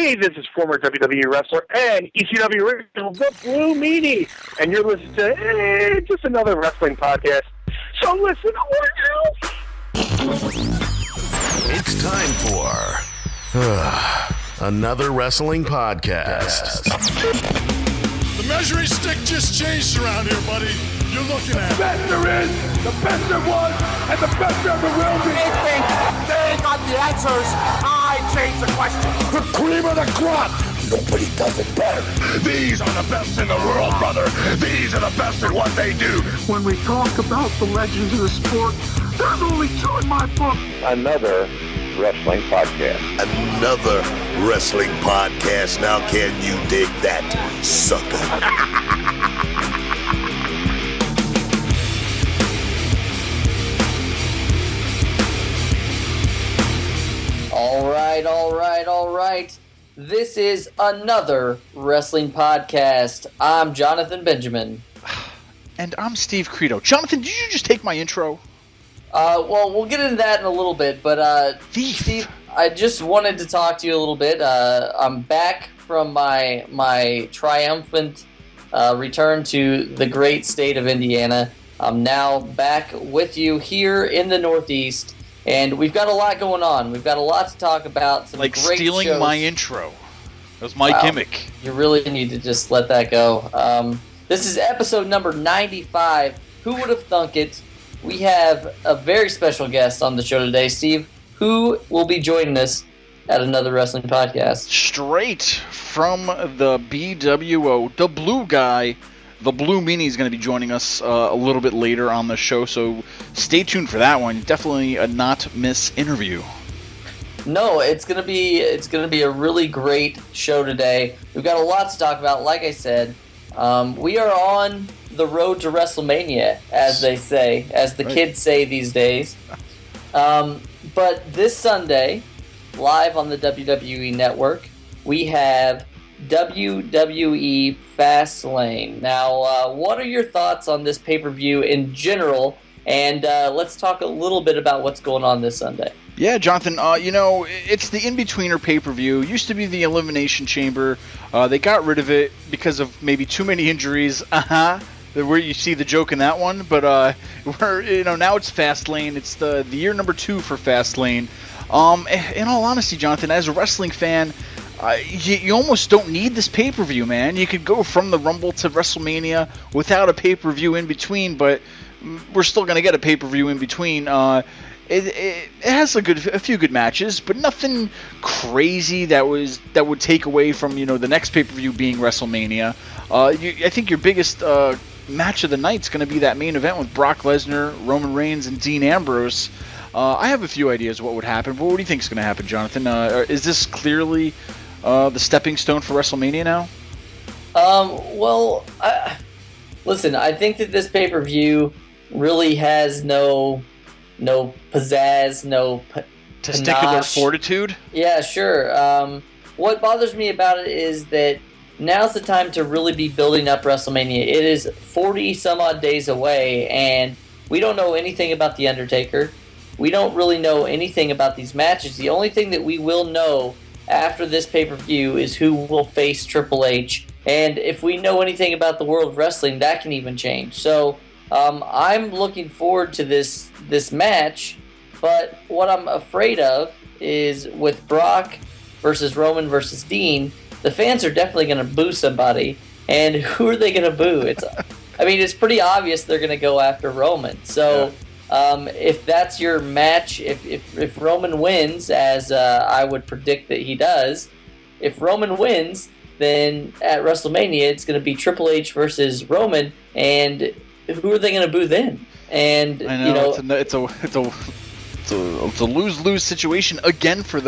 Hey, this is former WWE wrestler and ECW original, the Blue Meanie, and you're listening to just another wrestling podcast. So listen or else. It's time for another wrestling podcast. The measuring stick just changed around here, buddy. You're looking at the best there is, the best there was, and the best there ever will be. They got the answers. I change the question. The cream of the crop. Nobody does it better. these are the best in the world, brother. These are the best at what they do. When we talk about the legends of the sport, there's only two in my book. Another wrestling podcast. Another wrestling podcast. Now can you dig that, sucker? All right. This is another wrestling podcast. I'm Jonathan Benjamin. And I'm Steve Credo. Jonathan, did you just take my intro? Well, we'll get into that in a little bit, but Steve, I just wanted to talk to you a little bit. I'm back from my triumphant return to the great state of Indiana. I'm now back with you here in the Northeast. And we've got a lot going on. We've got a lot to talk about. Some like great stealing shows. my intro. That was my gimmick. You really need to just let that go. This is episode number 95. Who would have thunk it? We have a very special guest on the show today, Steve. Who will be joining us at another wrestling podcast? Straight from the BWO, the blue guy. The Blue Meanie is going to be joining us a little bit later on the show, so stay tuned for that one. Definitely a not miss interview. No, it's gonna be a really great show today. We've got a lot to talk about. Like I said, we are on the road to WrestleMania, as they say, as the kids say these days. But this Sunday, live on the WWE Network, we have WWE Fastlane. Now, what are your thoughts on this pay-per-view in general? And let's talk a little bit about what's going on this Sunday. Yeah, Jonathan, it's the In-Betweener pay-per-view. It used to be the Elimination Chamber. They got rid of it because of maybe too many injuries. Where you see the joke in that one. But now it's Fastlane. It's the year number 2 for Fastlane. In all honesty, Jonathan, as a wrestling fan, you almost don't need this pay-per-view, man. You could go from the Rumble to WrestleMania without a pay-per-view in between, but we're still going to get a pay-per-view in between. It has a few good matches, but nothing crazy that would take away from the next pay-per-view being WrestleMania. I think your biggest match of the night is going to be that main event with Brock Lesnar, Roman Reigns, and Dean Ambrose. I have a few ideas what would happen, but what do you think is going to happen, Jonathan? Is this clearly the stepping stone for WrestleMania now? Listen, I think that this pay-per-view really has no pizzazz, no testicular panache. fortitude? Yeah, sure. What bothers me about it is that now's the time to really be building up WrestleMania. It is 40-some-odd days away, and we don't know anything about The Undertaker. We don't really know anything about these matches. The only thing that we will know after this pay-per-view is who will face Triple H. And if we know anything about the world of wrestling, that can even change. So I'm looking forward to this match, but what I'm afraid of is with Brock versus Roman versus Dean, the fans are definitely going to boo somebody. And who are they going to boo? It's pretty obvious they're going to go after Roman. So if that's your match, if Roman wins, as I would predict that he does, if Roman wins, then at WrestleMania it's going to be Triple H versus Roman, and who are they going to boo then? And I know, it's a lose-lose situation again for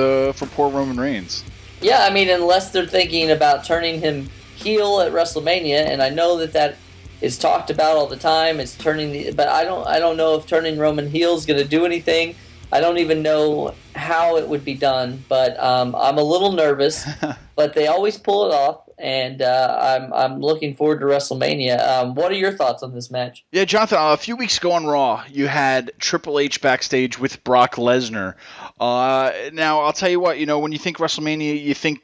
poor Roman Reigns. Yeah, unless they're thinking about turning him heel at WrestleMania, and I know that is talked about all the time. It's but I don't know if turning Roman heel is going to do anything. I don't even know how it would be done, but I'm a little nervous. But they always pull it off, and I'm looking forward to WrestleMania. What are your thoughts on this match? Yeah, Jonathan, a few weeks ago on Raw, you had Triple H backstage with Brock Lesnar. Now, I'll tell you what, when you think WrestleMania, you think,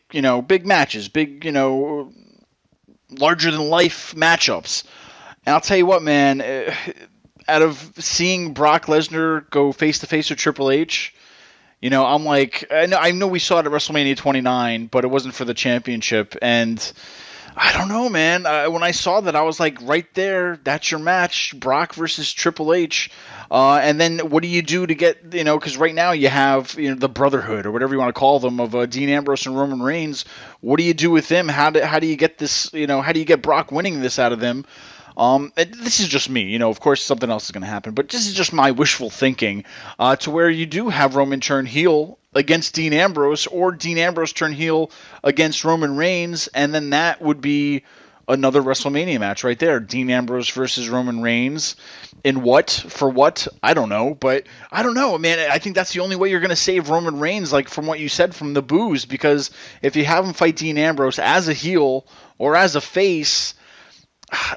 big matches, big, larger-than-life matchups. And I'll tell you what, man, out of seeing Brock Lesnar go face-to-face with Triple H, I'm like, I know we saw it at WrestleMania 29, but it wasn't for the championship. And I don't know, man. When I saw that, I was like, right there, that's your match, Brock versus Triple H. And then what do you do to get, because right now you have the Brotherhood or whatever you want to call them of Dean Ambrose and Roman Reigns. What do you do with them? How do you get this, how do you get Brock winning this out of them? This is just me, of course something else is going to happen, but this is just my wishful thinking, to where you do have Roman turn heel against Dean Ambrose, or Dean Ambrose turn heel against Roman Reigns, and then that would be another WrestleMania match right there. Dean Ambrose versus Roman Reigns. In what? For what? I don't know, but I don't know, man. I think that's the only way you're going to save Roman Reigns, like from what you said, from the boos, because if you have him fight Dean Ambrose as a heel or as a face,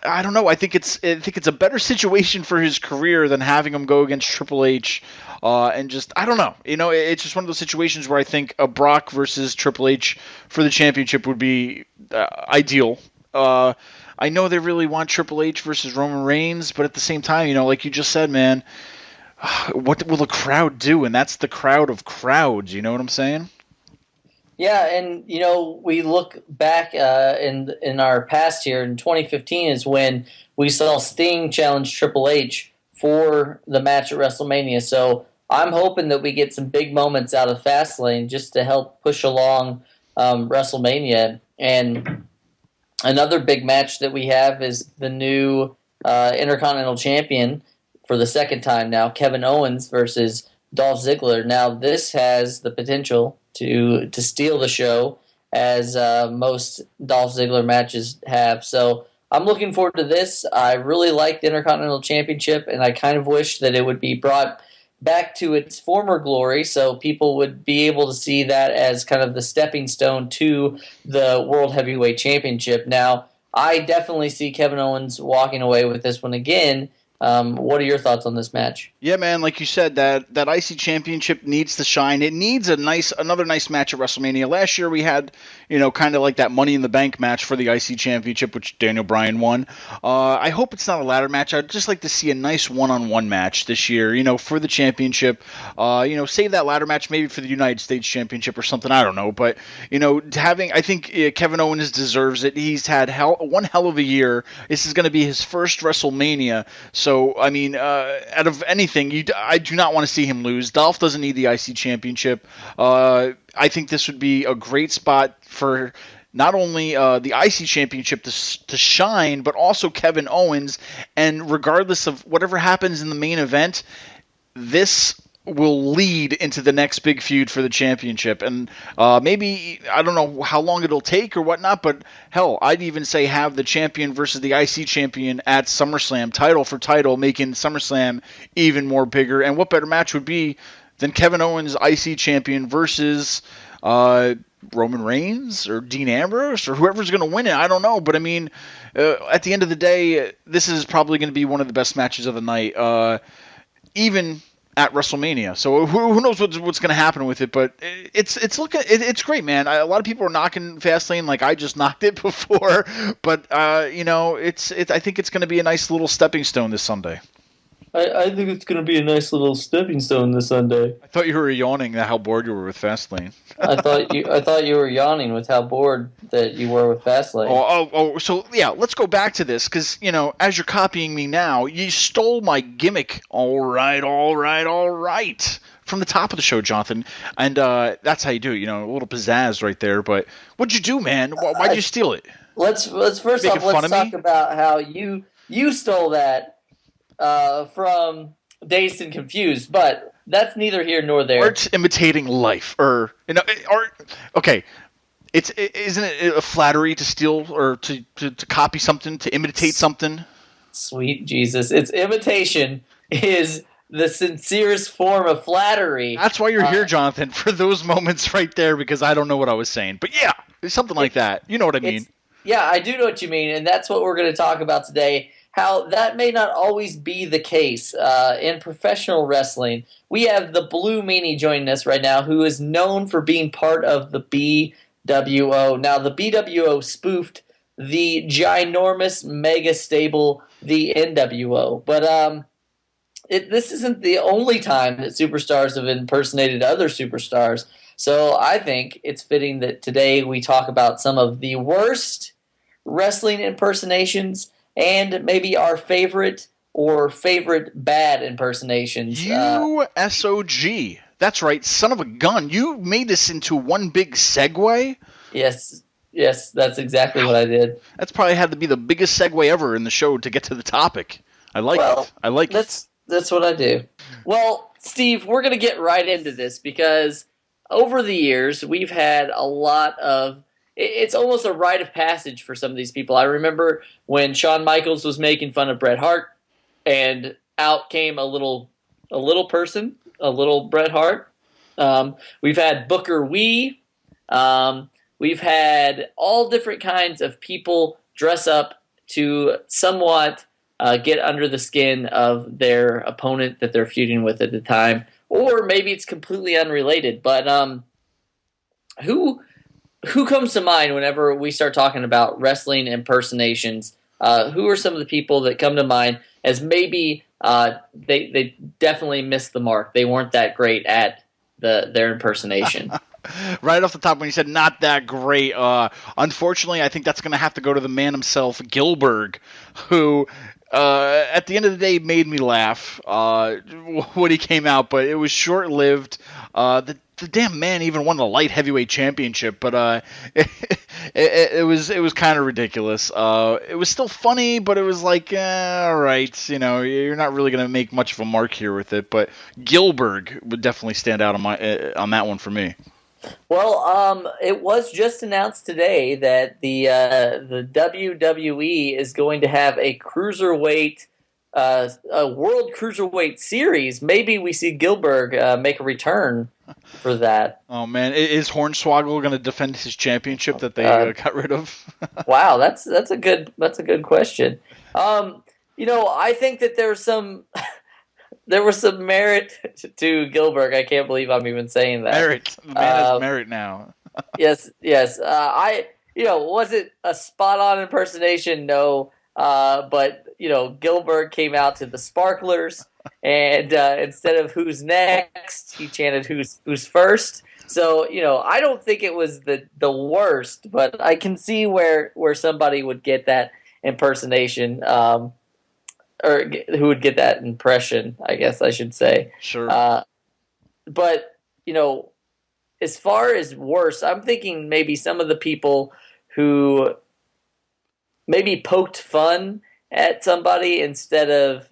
I don't know. I think it's a better situation for his career than having him go against Triple H, and just I don't know. It's just one of those situations where I think a Brock versus Triple H for the championship would be ideal. I know they really want Triple H versus Roman Reigns, but at the same time, like you just said, man, what will the crowd do? And that's the crowd of crowds. You know what I'm saying? Yeah, and we look back in our past here in 2015 is when we saw Sting challenge Triple H for the match at WrestleMania. So I'm hoping that we get some big moments out of Fastlane just to help push along WrestleMania. And another big match that we have is the new Intercontinental Champion for the second time now, Kevin Owens versus Dolph Ziggler. Now this has the potential to steal the show, as most Dolph Ziggler matches have. So I'm looking forward to this. I really like the Intercontinental Championship, and I kind of wish that it would be brought back to its former glory so people would be able to see that as kind of the stepping stone to the World Heavyweight Championship. Now, I definitely see Kevin Owens walking away with this one again. What are your thoughts on this match? Yeah, man, like you said, that IC Championship needs to shine. It needs another nice match at WrestleMania. Last year we had, kind of like that Money in the Bank match for the IC Championship, which Daniel Bryan won. I hope it's not a ladder match. I'd just like to see a nice one-on-one match this year, for the championship. Save that ladder match maybe for the United States Championship or something. I don't know, but I think Kevin Owens deserves it. He's had one hell of a year. This is going to be his first WrestleMania, so I mean, out of anything, I do not want to see him lose. Dolph doesn't need the IC Championship. I think this would be a great spot for not only the IC Championship to shine, but also Kevin Owens. And regardless of whatever happens in the main event, this will lead into the next big feud for the championship. And maybe, I don't know how long it'll take or whatnot, but hell, I'd even say have the champion versus the IC champion at SummerSlam, title for title, making SummerSlam even more bigger. And what better match would be than Kevin Owens, IC champion, versus Roman Reigns or Dean Ambrose or whoever's going to win it. I don't know, but I mean, at the end of the day, this is probably going to be one of the best matches of the night, even at WrestleMania. So who knows what's going to happen with it, but it's great, man. A lot of people are knocking Fastlane like I just knocked it before, but I think it's going to be a nice little stepping stone this Sunday. I think it's going to be a nice little stepping stone this Sunday. I thought you were yawning at how bored you were with Fastlane. I thought you were yawning with how bored that you were with Fastlane. So yeah, let's go back to this because as you're copying me now, you stole my gimmick. All right, from the top of the show, Jonathan, and that's how you do it. A little pizzazz right there. But what'd you do, man? Why'd you steal it? Let's first off let's talk about how you stole that from Dazed and Confused, but that's neither here nor there. Art's imitating life, or art. Okay, isn't it a flattery to steal or to copy something, to imitate something? Sweet Jesus, it's imitation is the sincerest form of flattery. That's why you're here, Jonathan, for those moments right there, because I don't know what I was saying, but yeah, it's something like that. You know what I mean? Yeah, I do know what you mean, and that's what we're going to talk about today. How that may not always be the case in professional wrestling. We have the Blue Meanie joining us right now, who is known for being part of the BWO. Now, the BWO spoofed the ginormous mega stable, the NWO. But this isn't the only time that superstars have impersonated other superstars. So I think it's fitting that today we talk about some of the worst wrestling impersonations and maybe our favorite or favorite bad impersonations. USOG. That's right, son of a gun. You made this into one big segue? Yes, that's exactly what I did. That's probably had to be the biggest segue ever in the show to get to the topic. I like it. That's what I do. Well, Steve, we're going to get right into this because over the years, we've had a lot of – it's almost a rite of passage for some of these people. I remember when Shawn Michaels was making fun of Bret Hart, and out came a little person, a little Bret Hart. We've had Booker Wee. We've had all different kinds of people dress up to somewhat get under the skin of their opponent that they're feuding with at the time. Or maybe it's completely unrelated. But who comes to mind whenever we start talking about wrestling impersonations? Who are some of the people that come to mind as maybe they definitely missed the mark? They weren't that great at their impersonation. Right off the top, when you said not that great, unfortunately, I think that's going to have to go to the man himself, Gilbert, who at the end of the day made me laugh when he came out, but it was short-lived. The damn man even won the light heavyweight championship, but it was kind of ridiculous. It was still funny, but it was like, all right, you're not really going to make much of a mark here with it. But Gilbert would definitely stand out on that one for me. Well, it was just announced today that the WWE is going to have a cruiserweight, a World Cruiserweight Series. Maybe we see Gilbert make a return for that. Oh man, is Hornswoggle going to defend his championship that they got rid of? Wow, that's a good question. I think that there was some merit to Gilbert. I can't believe I'm even saying that. Merit. The man has merit now. yes. Was it a spot-on impersonation? No. But Gilbert came out to the Sparklers, and instead of "Who's next," he chanted "Who's first." So I don't think it was the worst, but I can see where somebody would get that impersonation. Or who would get that impression, I guess I should say. Sure. But, as far as worse, I'm thinking maybe some of the people who maybe poked fun at somebody instead of,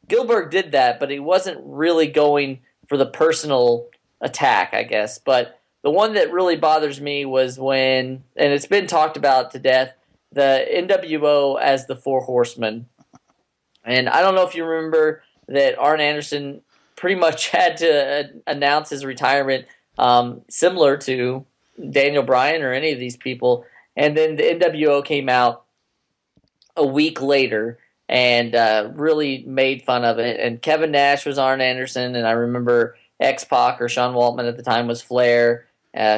Gilbert did that, but he wasn't really going for the personal attack, I guess. But the one that really bothers me was when, and it's been talked about to death, the NWO as the Four Horsemen. And I don't know if you remember that Arn Anderson pretty much had to announce his retirement similar to Daniel Bryan or any of these people. And then the NWO came out a week later and really made fun of it. And Kevin Nash was Arn Anderson, and I remember X-Pac or Sean Waltman at the time was Flair.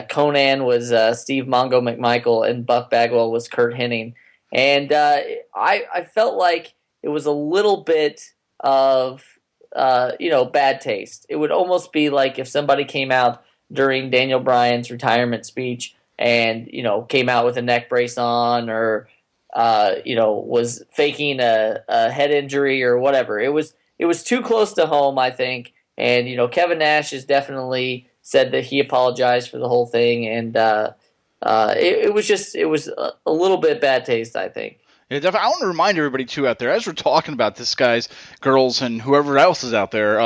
Conan was Steve Mongo McMichael, and Buff Bagwell was Kurt Hennig. And I felt like it was a little bit of, bad taste. It would almost be like if somebody came out during Daniel Bryan's retirement speech and, came out with a neck brace on or, was faking a head injury or whatever. It was too close to home, I think. And, Kevin Nash has definitely said that he apologized for the whole thing. And it was a little bit bad taste, I think. Yeah, definitely. I want to remind everybody, too, out there, as we're talking about this, guys, girls, and whoever else is out there,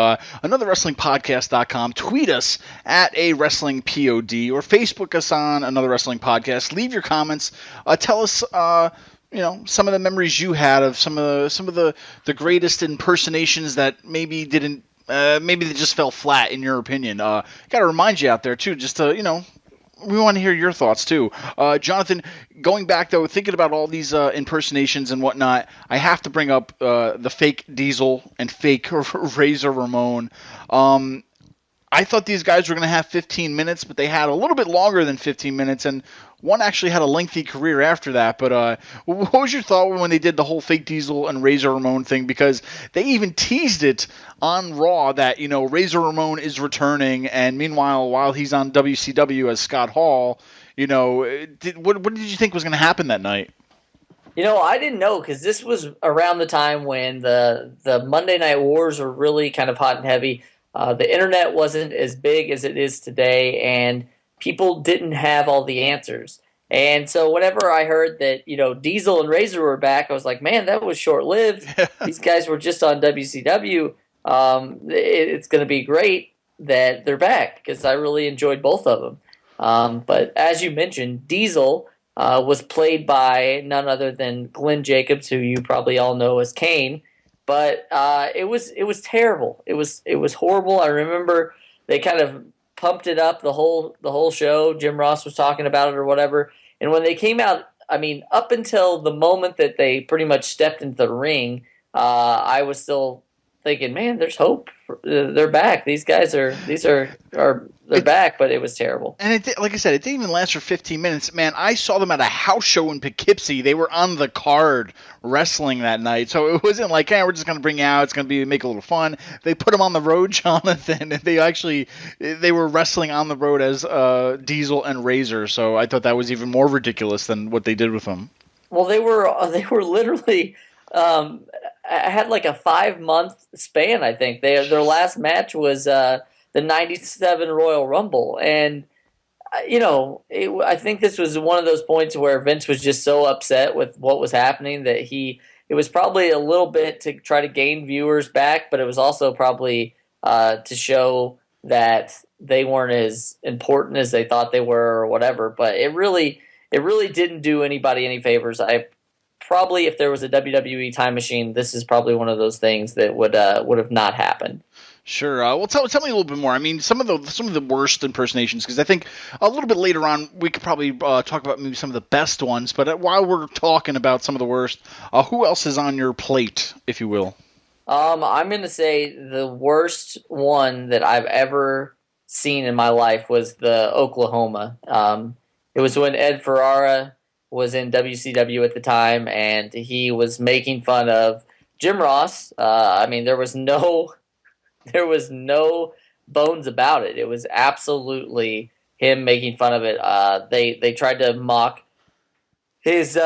anotherwrestlingpodcast.com. Tweet us at @WrestlingPod or Facebook us on Another Wrestling Podcast. Leave your comments. Tell us, some of the memories you had of some of the greatest impersonations that maybe maybe they just fell flat, in your opinion. Got to remind you out there, too, just to, we want to hear your thoughts too. Jonathan, going back though, thinking about all these impersonations and whatnot, I have to bring up the fake Diesel and fake Razor Ramon. I thought these guys were going to have 15 minutes, but they had a little bit longer than 15 minutes, and one actually had a lengthy career after that. But what was your thought when they did the whole fake Diesel and Razor Ramon thing? Because they even teased it on Raw that, Razor Ramon is returning, and meanwhile, while he's on WCW as Scott Hall, what did you think was going to happen that night? I didn't know, because this was around the time when the Monday Night Wars were really kind of hot and heavy. The internet wasn't as big as it is today, and people didn't have all the answers. And so whenever I heard that, Diesel and Razor were back, I was like, man, that was short-lived. These guys were just on WCW. It's going to be great that they're back, because I really enjoyed both of them. But as you mentioned, Diesel was played by none other than Glenn Jacobs, who you probably all know as Kane. But it was terrible. It was horrible. I remember they kind of pumped it up the whole show. Jim Ross was talking about it or whatever. And when they came out, I mean, up until the moment that they pretty much stepped into the ring, I was still thinking, man, there's hope. They're back. These guys are they're back, but it was terrible. And like I said, it didn't even last for 15 minutes. Man, I saw them at a house show in Poughkeepsie. They were on the card wrestling that night. So it wasn't like, hey, we're just going to bring you out. It's going to make a little fun. They put them on the road, Jonathan, and they were wrestling on the road as Diesel and Razor. So I thought that was even more ridiculous than what they did with them. Well, they were literally had like a 5-month span, I think. Their last match was the 97 Royal Rumble. And, I think this was one of those points where Vince was just so upset with what was happening that it was probably a little bit to try to gain viewers back, but it was also probably to show that they weren't as important as they thought they were or whatever. But it really didn't do anybody any favors. Probably, if there was a WWE time machine, this is probably one of those things that would have not happened. Sure. Well, tell me a little bit more. I mean, some of the worst impersonations, because I think a little bit later on we could probably talk about maybe some of the best ones. But while we're talking about some of the worst, who else is on your plate, if you will? I'm going to say the worst one that I've ever seen in my life was the Oklahoma. It was when Ed Ferrara was in WCW at the time, and he was making fun of Jim Ross. I mean, there was no bones about it. It was absolutely him making fun of it. They tried to mock his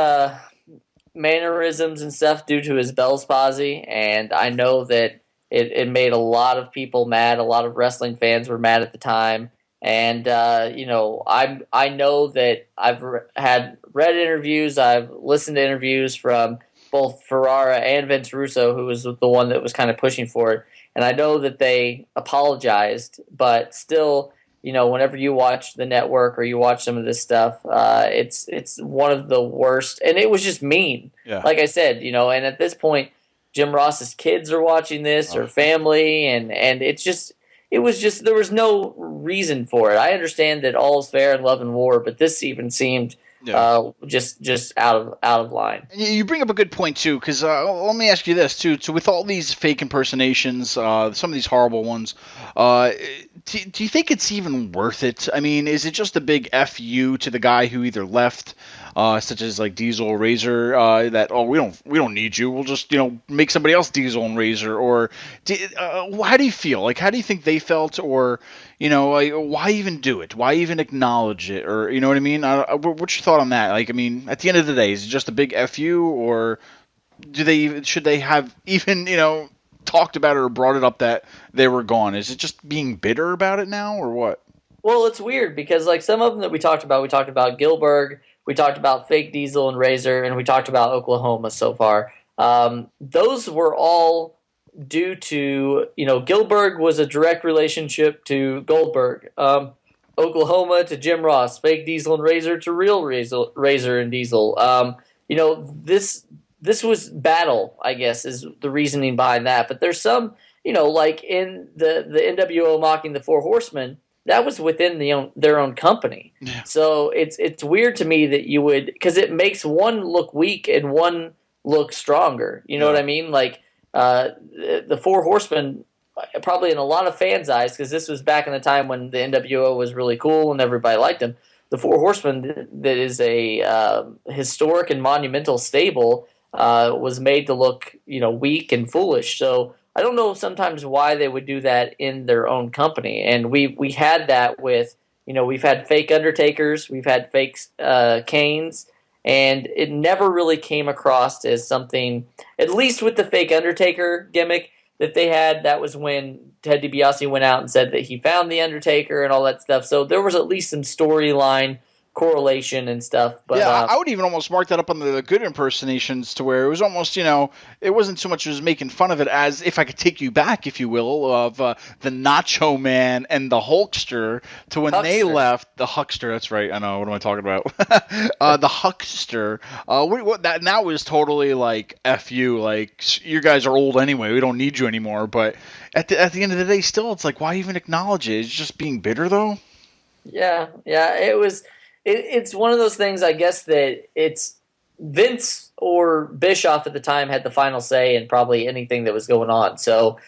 mannerisms and stuff due to his Bell's palsy, and I know that it made a lot of people mad. A lot of wrestling fans were mad at the time. And, I know that I've had read interviews, I've listened to interviews from both Ferrara and Vince Russo, who was the one that was kind of pushing for it. And I know that they apologized, but still, whenever you watch the network or you watch some of this stuff, it's one of the worst. And it was just mean. Yeah. Like I said, and at this point, Jim Ross's kids are watching this, or family, and it was just there was no reason for it. I understand that all is fair in love and war, but this even seemed just out of line. And you bring up a good point too, because let me ask you this too. So with all these fake impersonations, some of these horrible ones, do you think it's even worth it? I mean, is it just a big FU to the guy who either left, such as like Diesel or Razor, that we don't need you, we'll just make somebody else Diesel and Razor, or how do you feel? Like, how do you think they felt, or why even do it? Why even acknowledge it? Or you know what I mean? What's your thought on that? Like, I mean, at the end of the day, is it just a big FU, or should they have even talked about it or brought it up that they were gone? Is it just being bitter about it now, or what? Well, it's weird because like some of them that we talked about Gilbert, we talked about fake Diesel and Razor, and we talked about Oklahoma so far. Those were all due to, Gilbert was a direct relationship to Goldberg. Oklahoma to Jim Ross, fake Diesel and Razor to real Razor and Diesel. This was battle, I guess, is the reasoning behind that. But there's some, like in the NWO mocking the Four Horsemen, that was within their own company. Yeah. So it's weird to me that you would, because it makes one look weak and one look stronger. You know what I mean? Like the Four Horsemen, probably in a lot of fans' eyes, because this was back in the time when the NWO was really cool and everybody liked them. The Four Horsemen, that is a historic and monumental stable, was made to look, weak and foolish. So I don't know sometimes why they would do that in their own company. And we had that with, we've had fake Undertakers, we've had fake Kanes, and it never really came across as something, at least with the fake Undertaker gimmick that they had. That was when Ted DiBiase went out and said that he found the Undertaker and all that stuff. So there was at least some storyline correlation and stuff. But I would even almost mark that up on the good impersonations, to where it was almost, it wasn't so much as making fun of it as, if I could take you back, if you will, of the Nacho Man and the Hulkster, to when they left, the Huckster, that's right, I know, what am I talking about? The Huckster, that was totally like, F you, like, you guys are old anyway, we don't need you anymore. But at the end of the day, still, it's like, why even acknowledge it? It's just being bitter, though? Yeah, it was... It's one of those things, I guess, that it's Vince or Bischoff at the time had the final say in probably anything that was going on. So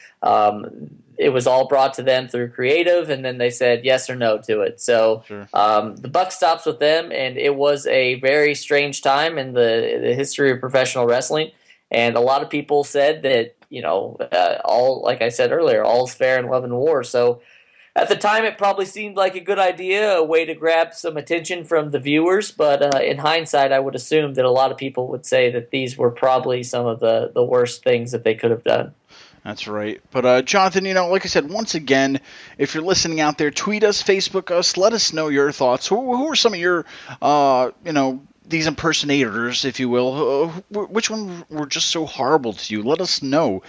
it was all brought to them through creative, and then they said yes or no to it. So the buck stops with them, and it was a very strange time in the history of professional wrestling. And a lot of people said that, all, like I said earlier, all's fair in love and war. So at the time, it probably seemed like a good idea, a way to grab some attention from the viewers. But in hindsight, I would assume that a lot of people would say that these were probably some of the worst things that they could have done. That's right. But, Jonathan, like I said, once again, if you're listening out there, tweet us, Facebook us, let us know your thoughts. Who are some of your, these impersonators, if you will? Which one were just so horrible to you? Let us know.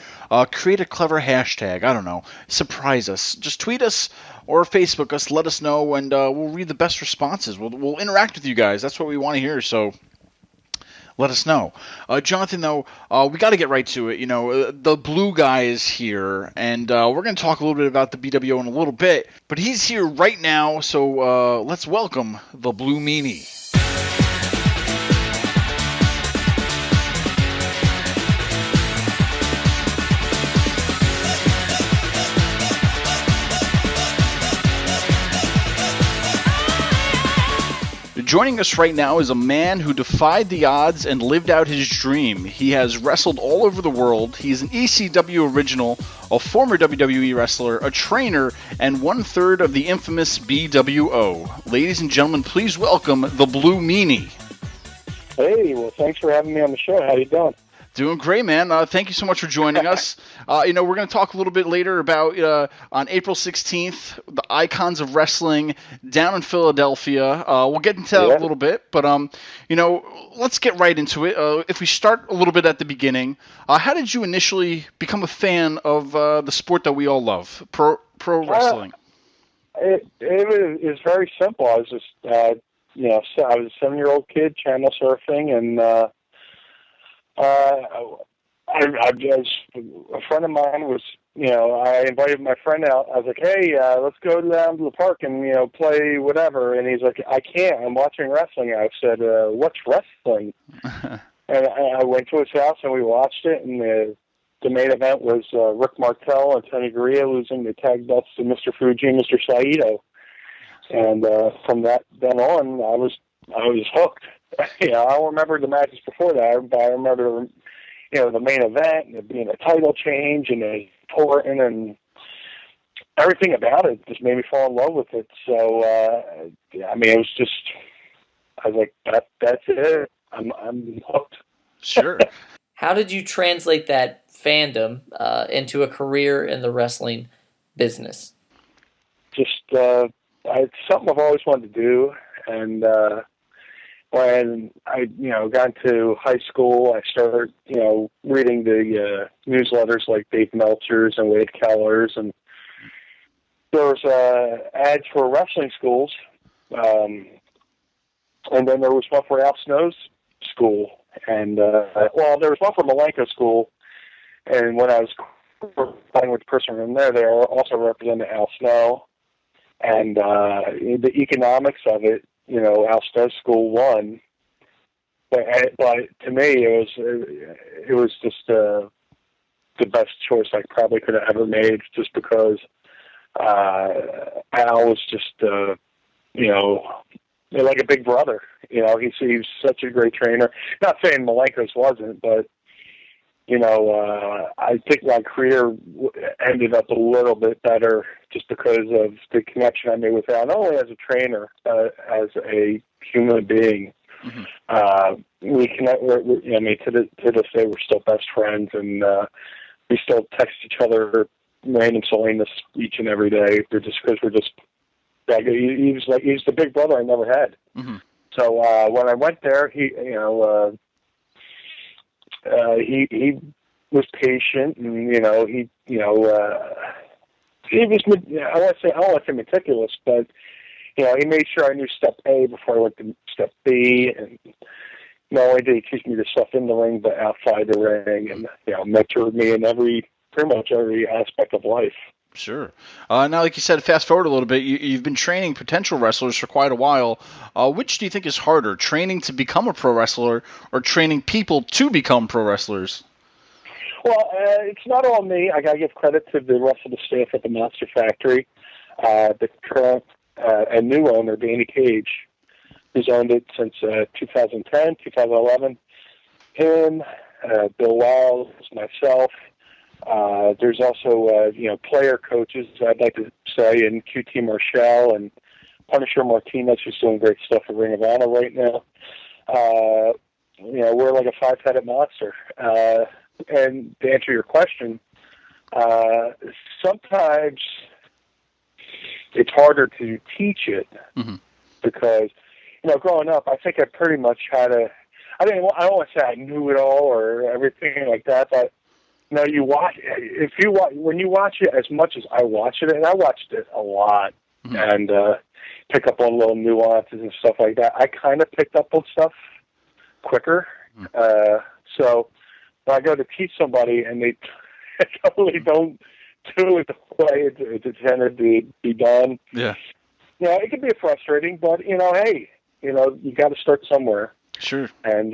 Create a clever hashtag. I don't know. Surprise us. Just tweet us or Facebook us. Let us know, and we'll read the best responses. We'll interact with you guys. That's what we want to hear, so let us know. Jonathan, though, we got to get right to it. The blue guy is here, and we're going to talk a little bit about the BWO in a little bit. But he's here right now, so let's welcome the Blue Meanie. Joining us right now is a man who defied the odds and lived out his dream. He has wrestled all over the world. He's an ECW original, a former WWE wrestler, a trainer, and 1/3 of the infamous BWO. Ladies and gentlemen, please welcome the Blue Meanie. Hey, well, thanks for having me on the show. How you doing? Doing great, man. Thank you so much for joining us. We're going to talk a little bit later about, on April 16th, the Icons of Wrestling down in Philadelphia. We'll get into that a little bit, but, let's get right into it. If we start a little bit at the beginning, how did you initially become a fan of the sport that we all love, pro wrestling? It was very simple. I was just, I was a 7-year-old kid channel surfing, and I just, a friend of mine was, I invited my friend out. I was like, hey, let's go down to the park and, play whatever. And he's like, I can't. I'm watching wrestling. I said, what's wrestling? And I went to his house and we watched it. And the main event was Rick Martel and Tony Gurria losing the tag belts to Mr. Fuji and Mr. Saito. And from then on, I was hooked. I don't remember the matches before that, but I remember, the main event and it being a title change and the important and everything about it just made me fall in love with it. So, it was just, I was like, that's it. I'm hooked. Sure. How did you translate that fandom into a career in the wrestling business? Just, it's something I've always wanted to do, and when I, got into high school, I started, reading the newsletters like Dave Meltzer's and Wade Keller's, and there was ads for wrestling schools, and then there was one for Al Snow's school, and there was one for Malenko School, and when I was playing with the person from there, they were also representing Al Snow. and the economics of it, outdoes school one. But to me, it was just the best choice I probably could have ever made, just because Al was just like a big brother. He's such a great trainer. Not saying Malenko's wasn't, but I think my career ended up a little bit better just because of the connection I made with Al, not only as a trainer, as a human being. Mm-hmm. We connect. To this day, we're still best friends, and we still text each other random silliness each and every day. He's the big brother I never had. Mm-hmm. So when I went there, he was patient, and he was. I don't want to say meticulous, but he made sure I knew step A before I went to step B, and not only did he teach me the stuff in the ring, but outside the ring, and mentored me in pretty much every aspect of life. Sure. Now, like you said, fast forward a little bit, you've been training potential wrestlers for quite a while. Which do you think is harder, training to become a pro wrestler or training people to become pro wrestlers? Well, it's not all me. I got to give credit to the rest of the staff at the Monster Factory, the current and new owner, Danny Cage, who's owned it since 2010, 2011. Him, Bill Wells, myself. There's also, player coaches, I'd like to say, and QT Marshall and Punisher Martinez, who's doing great stuff at Ring of Honor right now. We're like a five-headed monster. And to answer your question, sometimes it's harder to teach it because, growing up, I think I pretty much had I don't want to say I knew it all or everything like that, but when you watch it as much as I watch it, and I watched it a lot, and pick up on little nuances and stuff like that, I kind of picked up on stuff quicker. So when I go to teach somebody and they totally don't do it the way it's intended to be done, it can be frustrating, but hey, you got to start somewhere. Sure. And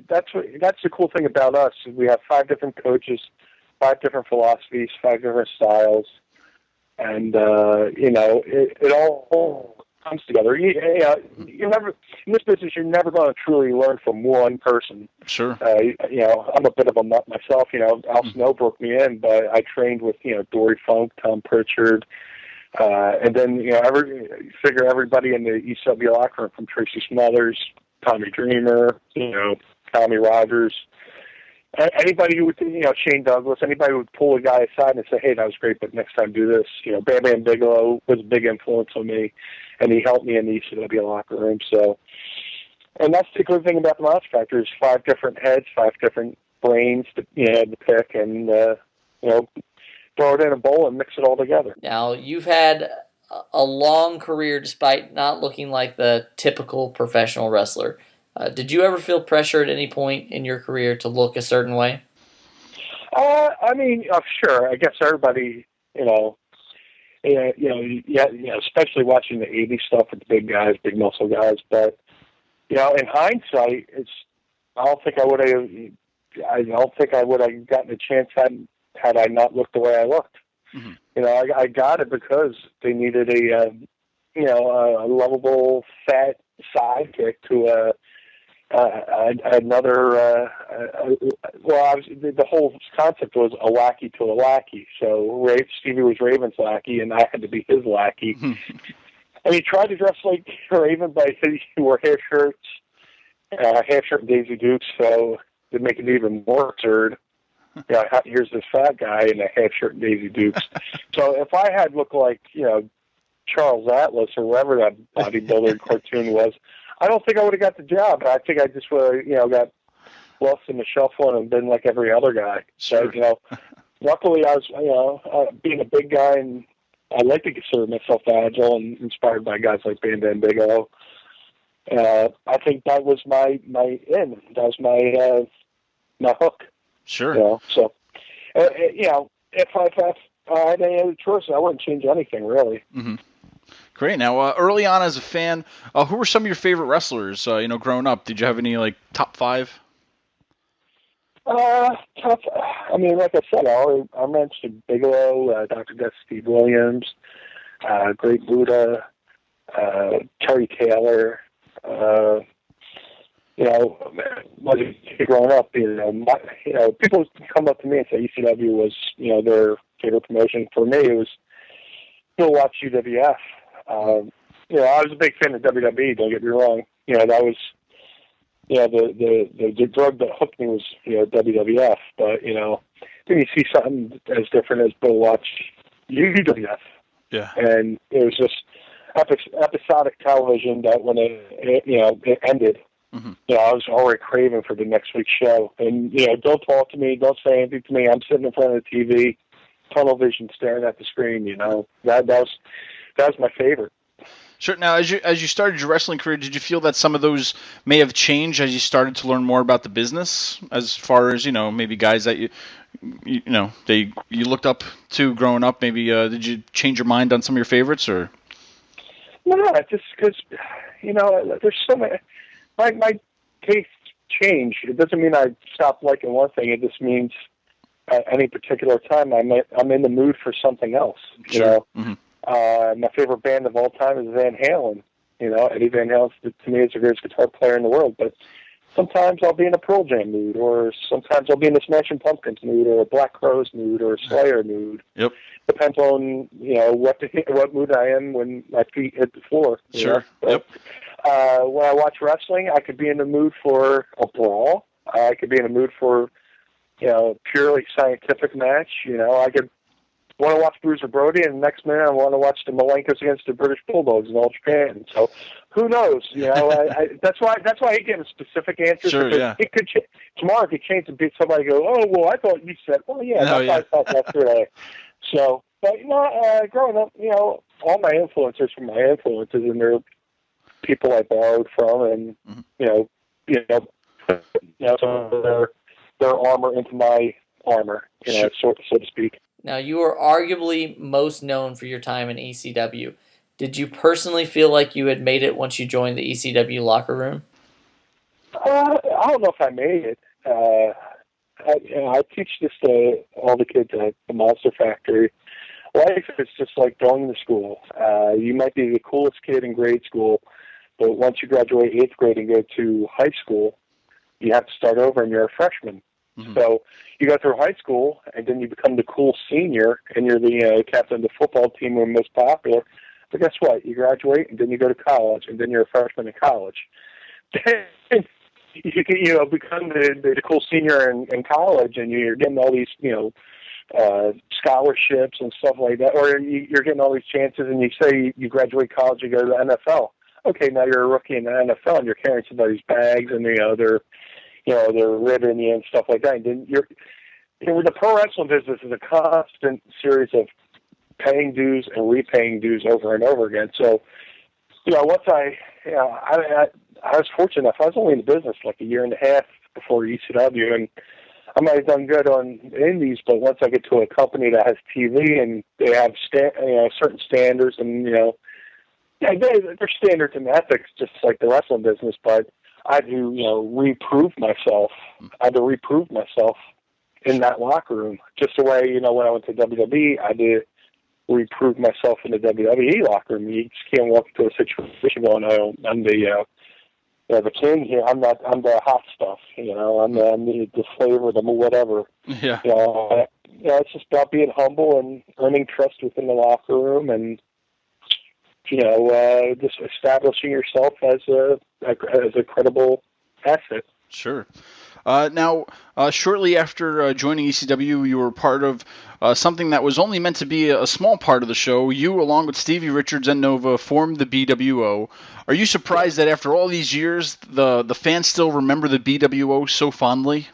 that's the cool thing about us. We have 5 different coaches, 5 different philosophies, 5 different styles, and it all comes together. You never, in this business, you're never going to truly learn from one person. Sure. I'm a bit of a nut myself. Al Snow broke me in, but I trained with Dory Funk, Tom Pritchard. And then, everybody in the ECW locker room, from Tracy Smothers, Tommy Dreamer, Tommy Rogers, anybody who would, Shane Douglas, anybody who would pull a guy aside and say, hey, that was great, but next time do this. Bam Bam Bigelow was a big influence on me, and he helped me in the ECW locker room. So, and that's the good thing about the Monster Factory is 5 different heads, 5 different brains to pick, and, throw it in a bowl and mix it all together. Now, you've had a long career despite not looking like the typical professional wrestler. Did you ever feel pressure at any point in your career to look a certain way? Sure. I guess everybody, especially watching the 80s stuff with the big guys, big muscle guys. But, in hindsight, I don't think I would have gotten a chance had I not looked the way I looked. Mm-hmm. I got it because they needed a lovable, fat sidekick to another. The whole concept was a lackey to a lackey. So Stevie was Raven's lackey, and I had to be his lackey. And he tried to dress like Raven, but he wore half shirt and Daisy Dukes, so to make it even more absurd. Here's this fat guy in a half shirt and Daisy Dukes. So if I had looked like, Charles Atlas or whoever that bodybuilder cartoon was, I don't think I would have got the job. I think I just would have, got lost in the shuffle and been like every other guy. Sure. So, luckily I was, being a big guy, and I like to consider myself agile and inspired by guys like Bam Bam Bigelow. I think that was my in. That was my hook. Sure. So, if I had any other choice, I wouldn't change anything, really. Mm-hmm. Great. Now, early on as a fan, who were some of your favorite wrestlers, growing up? Did you have any, top 5? Tough. I mean, like I said, I mentioned Bigelow, Dr. Death, Steve Williams, Great Buddha, Terry Taylor. Growing up, people come up to me and say ECW was, their favorite promotion. For me, it was still watch UWF. I was a big fan of WWE. Don't get me wrong. That was, the drug that hooked me was, WWF. But then you see something as different as go watch UWF. Yeah. And it was just episodic television that when it ended. Mm-hmm. I was already craving for the next week's show. And, don't talk to me, don't say anything to me. I'm sitting in front of the TV, tunnel vision, staring at the screen, That was my favorite. Sure. Now, as you started your wrestling career, did you feel that some of those may have changed as you started to learn more about the business, as far as, maybe guys that you looked up to growing up? Maybe did you change your mind on some of your favorites, or? No, just because, there's so many. My taste changed. It doesn't mean I stopped liking one thing. It just means at any particular time I'm in the mood for something else. Sure. Mm-hmm. My favorite band of all time is Van Halen. Eddie Van Halen to me is the greatest guitar player in the world. But sometimes I'll be in a Pearl Jam mood, or sometimes I'll be in a Smashing Pumpkins mood, or a Black Crowes mood, or a Slayer mood. Yep. Depends on what mood I am when my feet hit the floor. Sure. Yep. When I watch wrestling, I could be in the mood for a brawl. I could be in the mood for, purely scientific match. I could want to watch Bruiser Brody, and the next minute I want to watch the Malenkos against the British Bulldogs in All Japan. So, who knows? That's why I hate getting specific answers. Sure, yeah. It could tomorrow. It could change to be somebody go, oh well, I thought you said, well, yeah, that's what I thought yesterday. So, but growing up, all my influences from my influences, and they're people I borrowed from, and so their armor into my armor, so to speak. Now, you are arguably most known for your time in ECW. Did you personally feel like you had made it once you joined the ECW locker room? I don't know if I made it. I teach this to all the kids at the Monster Factory. Life is just like going to school. You might be the coolest kid in grade school, but once you graduate 8th grade and go to high school, you have to start over and you're a freshman. Mm-hmm. So you go through high school, and then you become the cool senior, and you're the captain of the football team who's most popular. But guess what? You graduate, and then you go to college, and then you're a freshman in college. Then you become the cool senior in college, and you're getting all these scholarships and stuff like that, or you're getting all these chances, and you say you graduate college, you go to the NFL. Okay, now you're a rookie in the NFL, and you're carrying somebody's bags, and they're ribbing you and stuff like that. And then the pro wrestling business is a constant series of paying dues and repaying dues over and over again. So, once I was fortunate enough. I was only in the business like a year and a half before ECW, and I might have done good on indies, but once I get to a company that has TV and they have certain standards, and there's standards and ethics just like the wrestling business, but I had to reprove myself. I had to reprove myself in that locker room, just the way when I went to WWE, I did reprove myself in the WWE locker room. You just can't walk into a situation going, "Oh, I'm the king here. I'm the hot stuff. I'm the flavor, the whatever." Yeah. It's just about being humble and earning trust within the locker room, and just establishing yourself as a credible asset. Sure. Now, shortly after joining ECW, you were part of something that was only meant to be a small part of the show. You, along with Stevie Richards and Nova, formed the BWO. Are you surprised that after all these years, the fans still remember the BWO so fondly?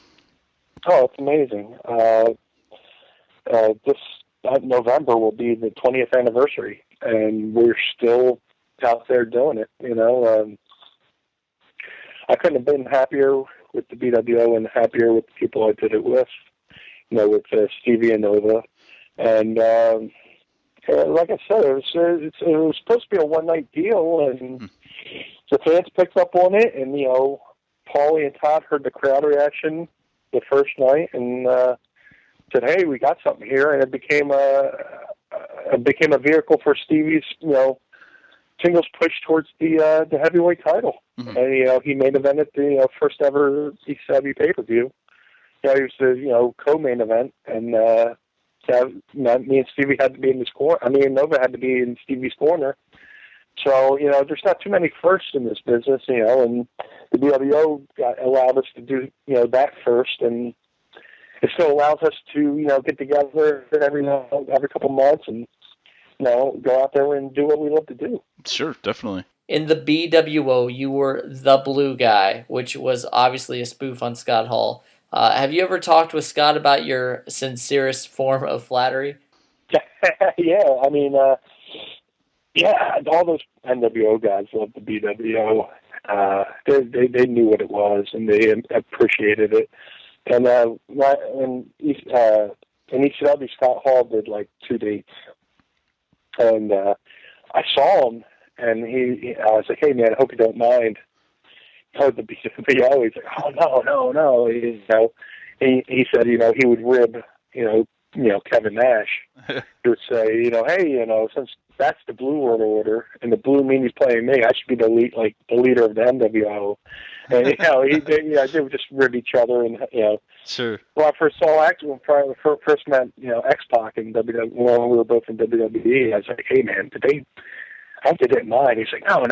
Oh, it's amazing. This November will be the 20th anniversary, and we're still out there doing it. I couldn't have been happier with the BWO and happier with the people I did it with. With Stevie and Nova. And like I said, it was supposed to be a one-night deal, and the fans picked up on it, and, Paulie and Todd heard the crowd reaction the first night and said, "Hey, we got something here," and it became a vehicle for Stevie's, singles push towards the heavyweight title. Mm-hmm. And he main evented the first ever ECW pay-per-view. He was the co-main event, and me and Stevie had to be in his corner. I mean, Nova had to be in Stevie's corner. So, there's not too many firsts in this business, and the BWO allowed us to do, that first, and it still allows us to, get together every couple months and, go out there and do what we love to do. Sure, definitely. In the BWO, you were the Blue Guy, which was obviously a spoof on Scott Hall. Have you ever talked with Scott about your sincerest form of flattery? Yeah, I mean, all those NWO guys loved the BWO. They knew what it was, and they appreciated it. And in ECW, Scott Hall did like 2 dates. And I saw him, and I was like, "Hey, man, I hope you don't mind." The BWO, he's like, "Oh, no. He said, he would rib, Kevin Nash. He would say, "Hey, since that's the Blue World Order and the Blue Meanie's playing me, I should be the leader of the NWO." And they would just rib each other, and Sure. Well, I first saw when first met X-Pac in WWE. When we were both in WWE, I was like, "Hey, man, I hope they didn't mind." He's like, "No,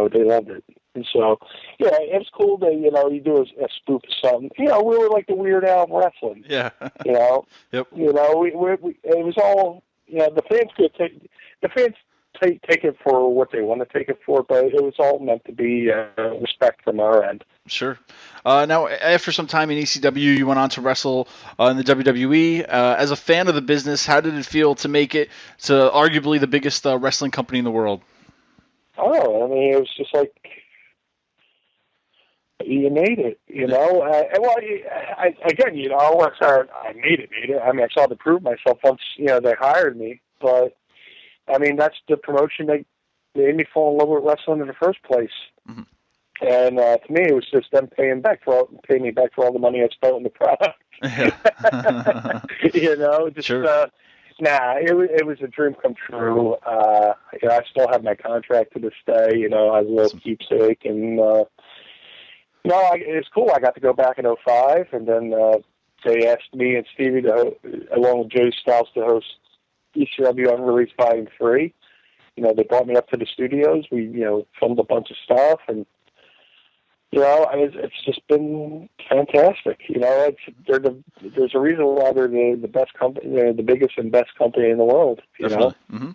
they loved it." And so, it was cool that, you do a spoof of something. We were like the Weird Al of wrestling. Yeah. Yep. We it was all, the fans could take it for what they want to take it for, but it was all meant to be respect from our end. Sure. Now, after some time in ECW, you went on to wrestle in the WWE. As a fan of the business, how did it feel to make it to arguably the biggest wrestling company in the world? Oh, I mean, it was just like, you made it, once I made it. I mean, I saw to prove myself once, they hired me. But, I mean, that's the promotion that made me fall in love with wrestling in the first place. Mm-hmm. And to me, it was just them paying me back for all the money I spent on the product. Sure. It was a dream come true. I still have my contract to this day. As a little keepsake, and it's cool. I got to go back in 2005, and then they asked me and Stevie along with Joey Styles, to host ECW Unreleased Volume 3. They brought me up to the studios. We filmed a bunch of stuff, and it's just been fantastic. There's a reason why they're the best company, the biggest and best company in the world. Mm-hmm.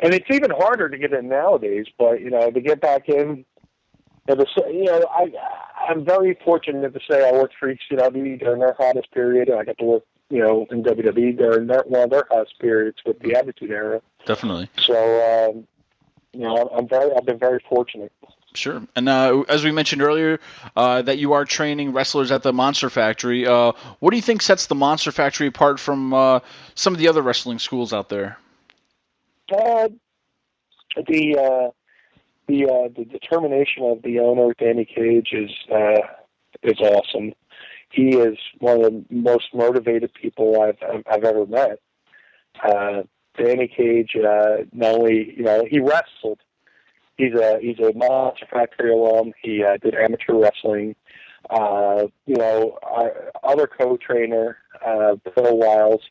And it's even harder to get in nowadays. But to get back in, I'm very fortunate to say I worked for ECW during their hottest period, and I got to work, in WWE during one of their hottest periods with the Attitude Era. Definitely. So, I've been very fortunate. Sure. And as we mentioned earlier, that you are training wrestlers at the Monster Factory. What do you think sets the Monster Factory apart from some of the other wrestling schools out there? The determination of the owner, Danny Cage, is awesome. He is one of the most motivated people I've ever met. Danny Cage, not only he wrestled. He's a Monster Factory alum. He did amateur wrestling. Our other co-trainer, Bill Wiles,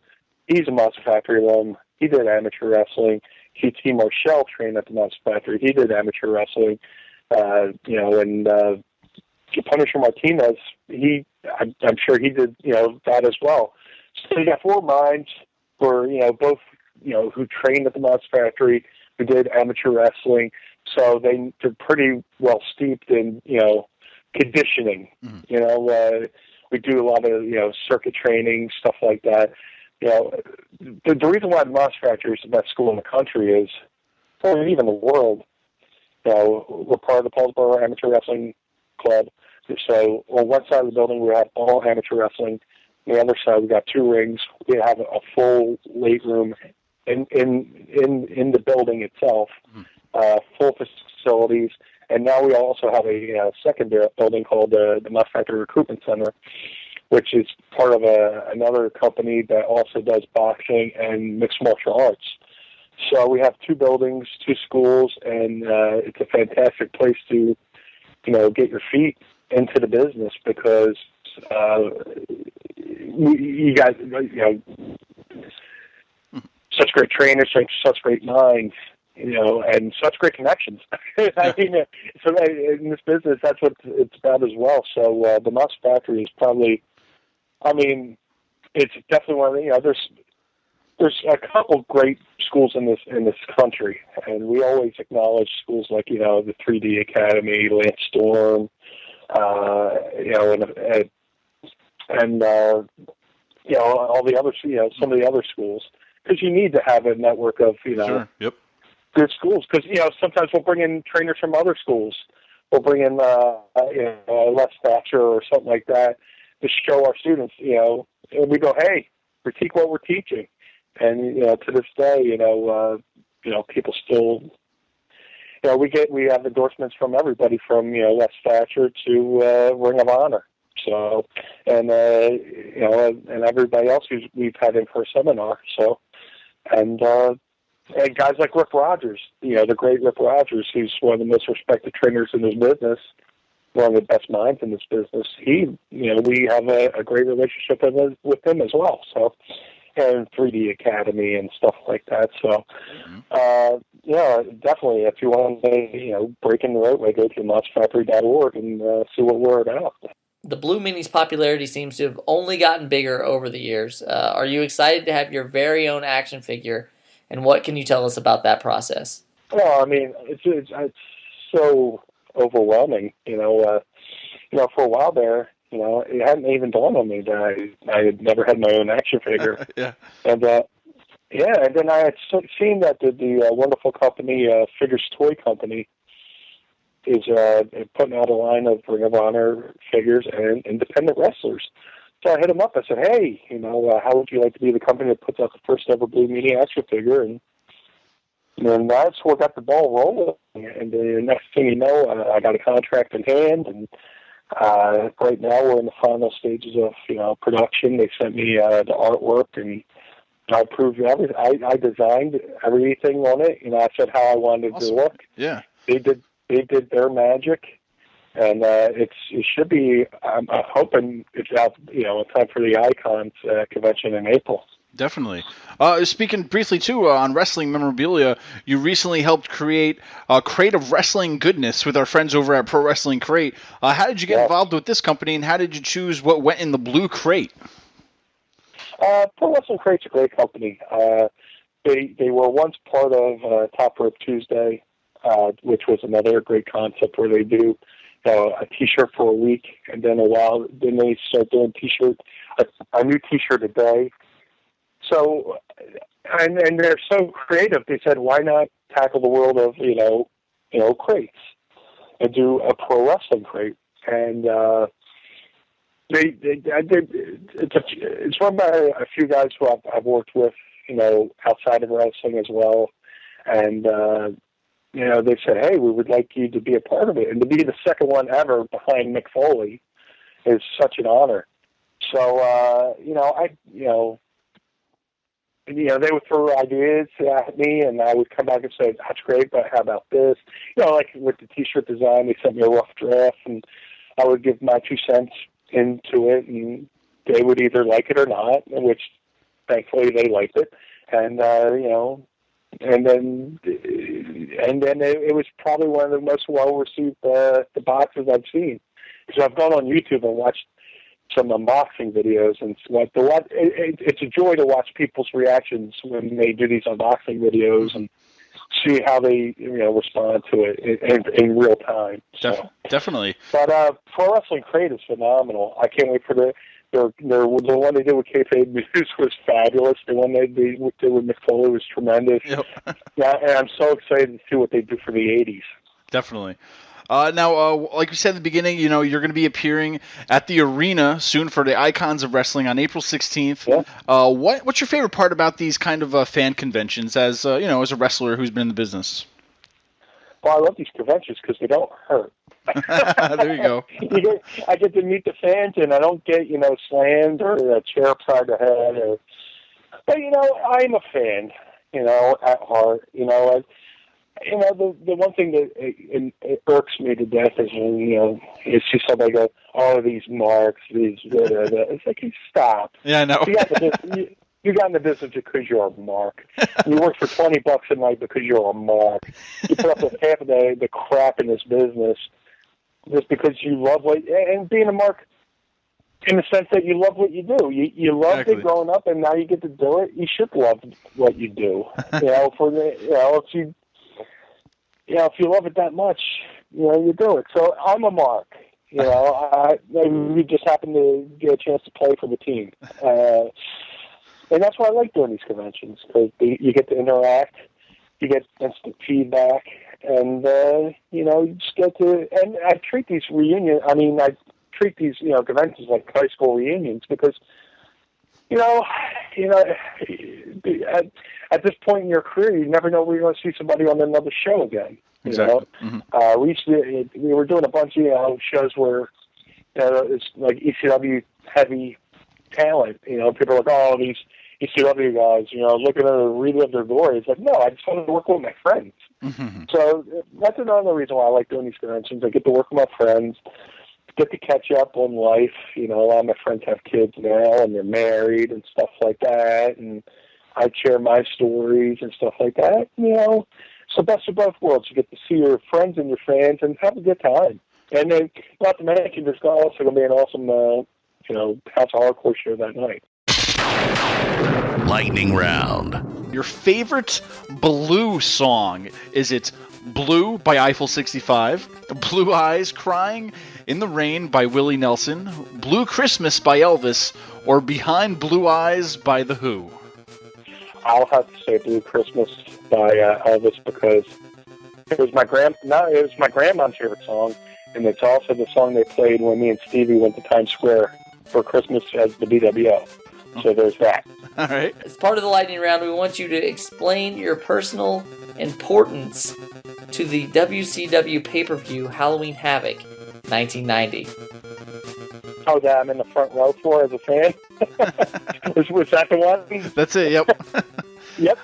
he's a Monster Factory alum. He did amateur wrestling. T. Marshall trained at the Monster Factory. He did amateur wrestling. And Punisher Martinez, I'm sure he did that as well. So you got four minds both who trained at the Monster Factory, who did amateur wrestling. So they're pretty well steeped in, conditioning. Mm-hmm. We do a lot of, circuit training, stuff like that. The reason why the Monster Factory is the best school in the country is, or even the world, we're part of the Paulsboro Amateur Wrestling Club. So on one side of the building, we have all amateur wrestling. On the other side, we got 2 rings. We have a full weight room in the building itself, full facilities. And now we also have a secondary building called the Muff Factory Recruitment Center, which is part of another company that also does boxing and mixed martial arts. So we have 2 buildings, 2 schools, and it's a fantastic place to, get your feet into the business because you got, such great trainers, such great minds, and such great connections. I mean, so in this business, that's what it's about as well. So the Muff Factory is probably, it's definitely one of the, there's a couple great schools in this country, and we always acknowledge schools like, the 3D Academy, Lance Storm, and all the other, some of the other schools, because you need to have a network of, Sure. Yep. good schools, because, sometimes we'll bring in trainers from other schools. We'll bring in, Les Thatcher or something like that to show our students, and we go, hey, critique what we're teaching. And, to this day, people still, we have endorsements from everybody from, Les Thatcher to Ring of Honor. So, and everybody else we've had in for a seminar. So, and guys like Rick Rogers, the great Rick Rogers, who's one of the most respected trainers in this business, one of the best minds in this business. We have a great relationship with him as well. So, and 3D Academy and stuff like that. So, definitely, if you want to, break in the right way, go to muffactory.org and see what we're about. The Blue Meanie's popularity seems to have only gotten bigger over the years. Are you excited to have your very own action figure, and what can you tell us about that process? Well, it's so overwhelming. For a while there, it hadn't even dawned on me that I had never had my own action figure. Yeah. And and then I had seen that the wonderful company, Figures Toy Company, is putting out a line of Ring of Honor figures and independent wrestlers. So I hit him up. I said, hey, how would you like to be the company that puts out the first ever Blue Meanie action figure? And that's what got the ball rolling. And the next thing you know, I got a contract in hand. And right now we're in the final stages of, production. They sent me the artwork, and I approved everything. I designed everything on it. I said how I wanted it to look. Yeah. They did their magic, and it should be. I'm hoping it's out. In time for the Icons convention in April. Definitely. Speaking briefly too on wrestling memorabilia, you recently helped create a crate of wrestling goodness with our friends over at Pro Wrestling Crate. How did you get involved with this company, and how did you choose what went in the blue crate? Pro Wrestling Crate's a great company. They were once part of Top Rope Tuesday, which was another great concept where they do a T-shirt for a week, and then then they start doing T-shirt, a new T-shirt a day. So, and they're so creative. They said, why not tackle the world of crates and do a pro wrestling crate? And it's run by a few guys who I've worked with, outside of wrestling as well. And they said, hey, we would like you to be a part of it, and to be the second one ever behind Mick Foley is such an honor. So, they would throw ideas at me, and I would come back and say, that's great, but how about this? Like with the T-shirt design, they sent me a rough draft, and I would give my 2 cents into it, and they would either like it or not, which thankfully they liked it. And, and then it was probably one of the most well-received the boxes I've seen. So I've gone on YouTube and watched some unboxing videos, and it's a joy to watch people's reactions when they do these unboxing videos and see how they respond to it in real time. So. Definitely. But Pro Wrestling Crate is phenomenal. I can't wait for the one they did with Kayfabe News was fabulous. The one they did with Mick Foley was tremendous. Yep. Yeah, and I'm so excited to see what they do for the 80s. Definitely. Now, like we said at the beginning, you're going to be appearing at the arena soon for the Icons of Wrestling on April 16th. Yeah. What's your favorite part about these kind of fan conventions as a wrestler who's been in the business? Well, I love these conventions because they don't hurt. There you go. I get to meet the fans, and I don't get, slammed or a chair upside the head. But, I'm a fan, at heart. The one thing that it irks me to death is when, you see somebody go, oh, these marks, these, it's like, stop. Yeah, I know. You got in the business because you're a mark. You work for $20 a night because you're a mark. You put up with half of the crap in this business just because you love and being a mark in the sense that you love what you do. You loved it growing up, and now you get to do it. You should love what you do. If you love it that much, you do it. So I'm a mark. We just happen to get a chance to play for the team. And that's why I like doing these conventions, because you get to interact, you get instant feedback, and, you just get to, and I treat these conventions like high school reunions because, at this point in your career, you never know where you're going to see somebody on another show again. Exactly. Mm-hmm. We were doing a bunch of, shows where, it's like ECW heavy talent. People are like, oh, these ECW guys, looking at relive their glory. It's like, no, I just want to work with my friends. Mm-hmm. So that's another reason why I like doing these conventions. I get to work with my friends, get to catch up on life. A lot of my friends have kids now, and they're married and stuff like that, and I share my stories and stuff like that. So best of both worlds. You get to see your friends and your fans and have a good time. And then, not to mention, there's also going to be an awesome, House of Hardcore show that night. Lightning round. Your favorite Blue song? Is it Blue by Eiffel 65, Blue Eyes Crying in the Rain by Willie Nelson, Blue Christmas by Elvis, or Behind Blue Eyes by The Who? I'll have to say Blue Christmas by Elvis because it was my grandma's favorite song, and it's also the song they played when me and Stevie went to Times Square for Christmas as the BWO. So there's that. All right. As part of the lightning round, we want you to explain your personal importance to the WCW pay-per-view Halloween Havoc 1990. Oh, that I'm in the front row for as a fan? was that the one? That's it, yep. Yep.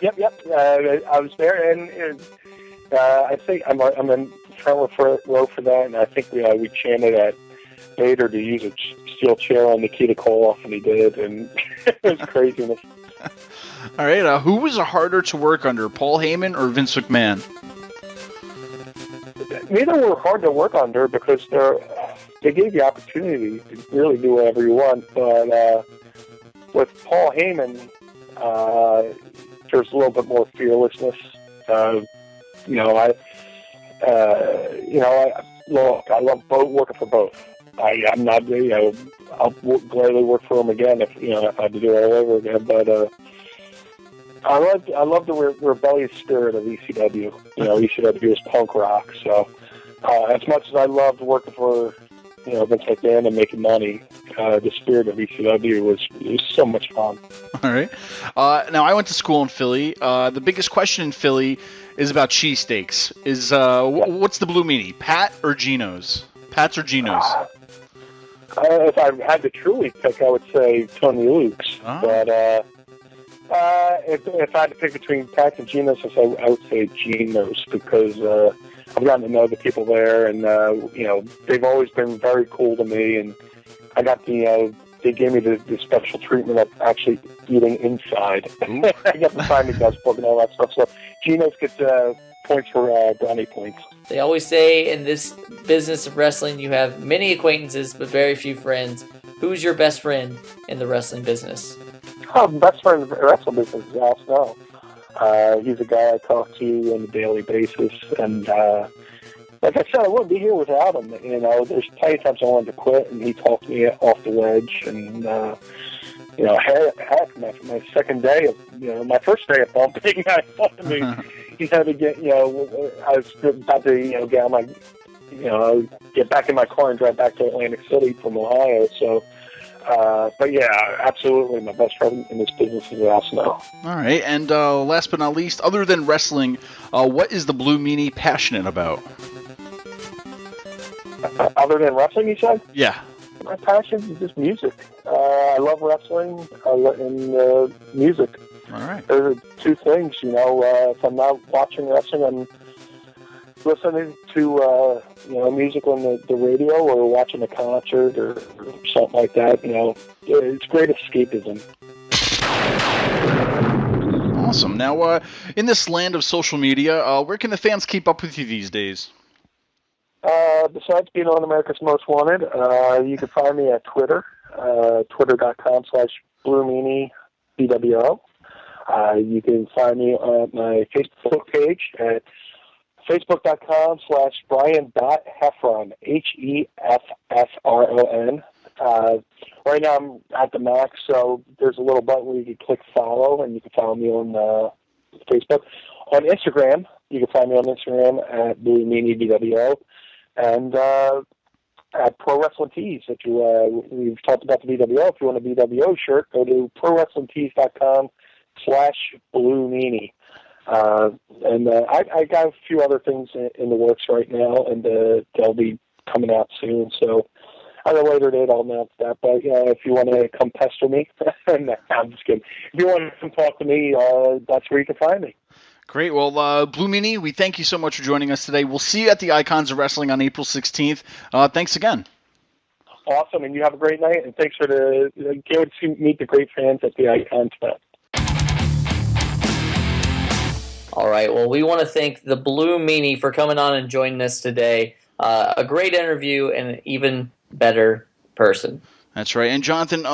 I was there, and I think I'm in front row for that, and I think we chanted at Vader to use a steel chair on Nikita Koloff, and he did, and it was craziness. All right, who was harder to work under, Paul Heyman or Vince McMahon? Neither were hard to work under because they gave you opportunity to really do whatever you want. But with Paul Heyman, there's a little bit more fearlessness. I love working for both. I'm not, I'll gladly work for them again if I had to do it all over again. But I love the rebellious spirit of ECW. ECW is punk rock. So as much as I loved working for Vince McMahon and making money, the spirit of ECW was so much fun. All right. Now I went to school in Philly. The biggest question in Philly is about cheesesteaks. What's the Blue Meanie? Pat or Geno's? Pat's or Geno's? If I had to truly pick, I would say Tony Luke's. Oh. But if I had to pick between Pat's and Geno's, I would say Geno's because I've gotten to know the people there, and they've always been very cool to me. And I got they gave me the special treatment of actually eating inside. I got the time to go and all that stuff. So Geno's gets points for brownie points. They always say in this business of wrestling, you have many acquaintances, but very few friends. Who's your best friend in the wrestling business? Oh, best friend in the wrestling business is Al Snow. He's a guy I talk to on a daily basis, and like I said, I wouldn't be here without him. There's plenty of times I wanted to quit, and he talked me off the ledge. And heck, my second day of my first day of bumping, he had to get I was about to get on my get back in my car and drive back to Atlantic City from Ohio. So, but yeah, absolutely, my best friend in this business is Al Snow. All right, and last but not least, other than wrestling, what is the Blue Meanie passionate about? Other than wrestling, you said? Yeah. My passion is just music. I love wrestling and music. All right. Those are two things, if I'm not watching wrestling, I'm listening to, music on the radio or watching a concert or something like that. It's great escapism. Awesome. Now, in this land of social media, where can the fans keep up with you these days? Besides being on America's Most Wanted, you can find me at Twitter, twitter.com/Blue Meanie BWO. You can find me on my Facebook page at facebook.com/Brian.Heffron, HEFFRON. Right now I'm at the max, so there's a little button where you can click follow, and you can follow me on Facebook. On Instagram, you can find me on Instagram at Blue Meanie BWO. And at Pro Wrestling Tees, we've talked about the BWO. If you want a BWO shirt, go to prowrestlingtees.com/Blue Meanie. And I got a few other things in the works right now, and they'll be coming out soon. So at a later date, I'll announce that. But if you want to come pester me, no, I'm just kidding. If you want to come talk to me, that's where you can find me. Great. Well, Blue Meanie, we thank you so much for joining us today. We'll see you at the Icons of Wrestling on April 16th. Thanks again. Awesome, and you have a great night, and thanks for get to meet the great fans at the Icons event. All right. Well, we want to thank the Blue Meanie for coming on and joining us today. A great interview and an even better person. That's right. And Jonathan,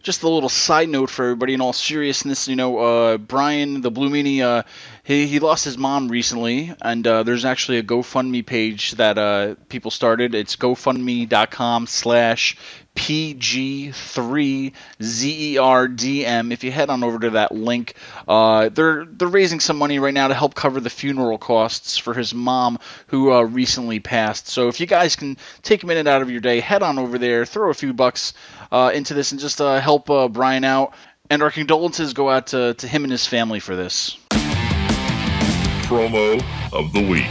just a little side note for everybody in all seriousness, Brian, the Blue Meanie, he lost his mom recently, and there's actually a GoFundMe page that people started. It's GoFundMe.com/PG3ZERDM. If you head on over to that link, they're raising some money right now to help cover the funeral costs for his mom who recently passed. So if you guys can take a minute out of your day, head on over there, throw a few bucks into this, and just help Brian out. And our condolences go out to him and his family for this. Promo of the week.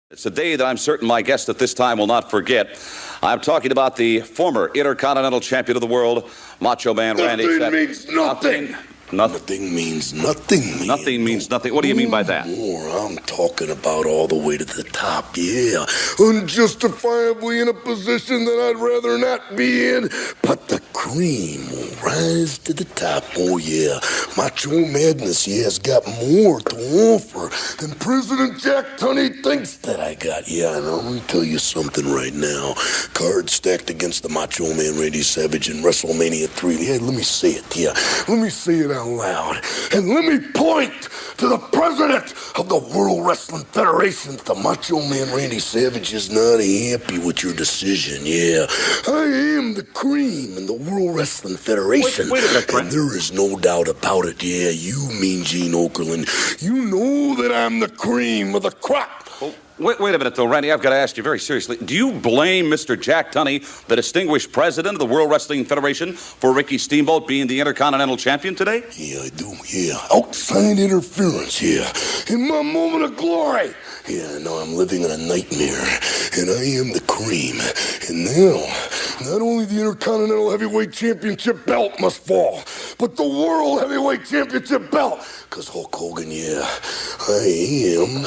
It's a day that I'm certain my guest at this time will not forget. I'm talking about the former Intercontinental Champion of the world, Macho Man Randy Savage. Nothing means nothing. Nothing means nothing. Nothing means nothing. What do you mean by that? I'm talking about all the way to the top, yeah. Unjustifiably in a position that I'd rather not be in, but the cream will rise to the top, oh yeah. Macho Madness, yeah, has got more to offer than President Jack Tunney thinks that I got. Yeah, and I'm going to tell you something right now. Cards stacked against the Macho Man Randy Savage in WrestleMania 3. Yeah, let me say it, yeah. Let me say it out loud. And let me point to the president of the World Wrestling Federation. The Macho Man Randy Savage is not happy with your decision, yeah. I am the cream in the World Wrestling Federation. Wait a minute, and there is no doubt about it, yeah. You, Mean Gene Okerlund, you know that I'm the cream of the crop. Wait a minute, though, Randy. I've got to ask you very seriously. Do you blame Mr. Jack Tunney, the distinguished president of the World Wrestling Federation, for Ricky Steamboat being the Intercontinental Champion today? Yeah, I do, yeah. Outside interference, yeah. In my moment of glory. Yeah, now I'm living in a nightmare, and I am the cream. And now, not only the Intercontinental Heavyweight Championship belt must fall, but the World Heavyweight Championship belt. Because Hulk Hogan, yeah, I am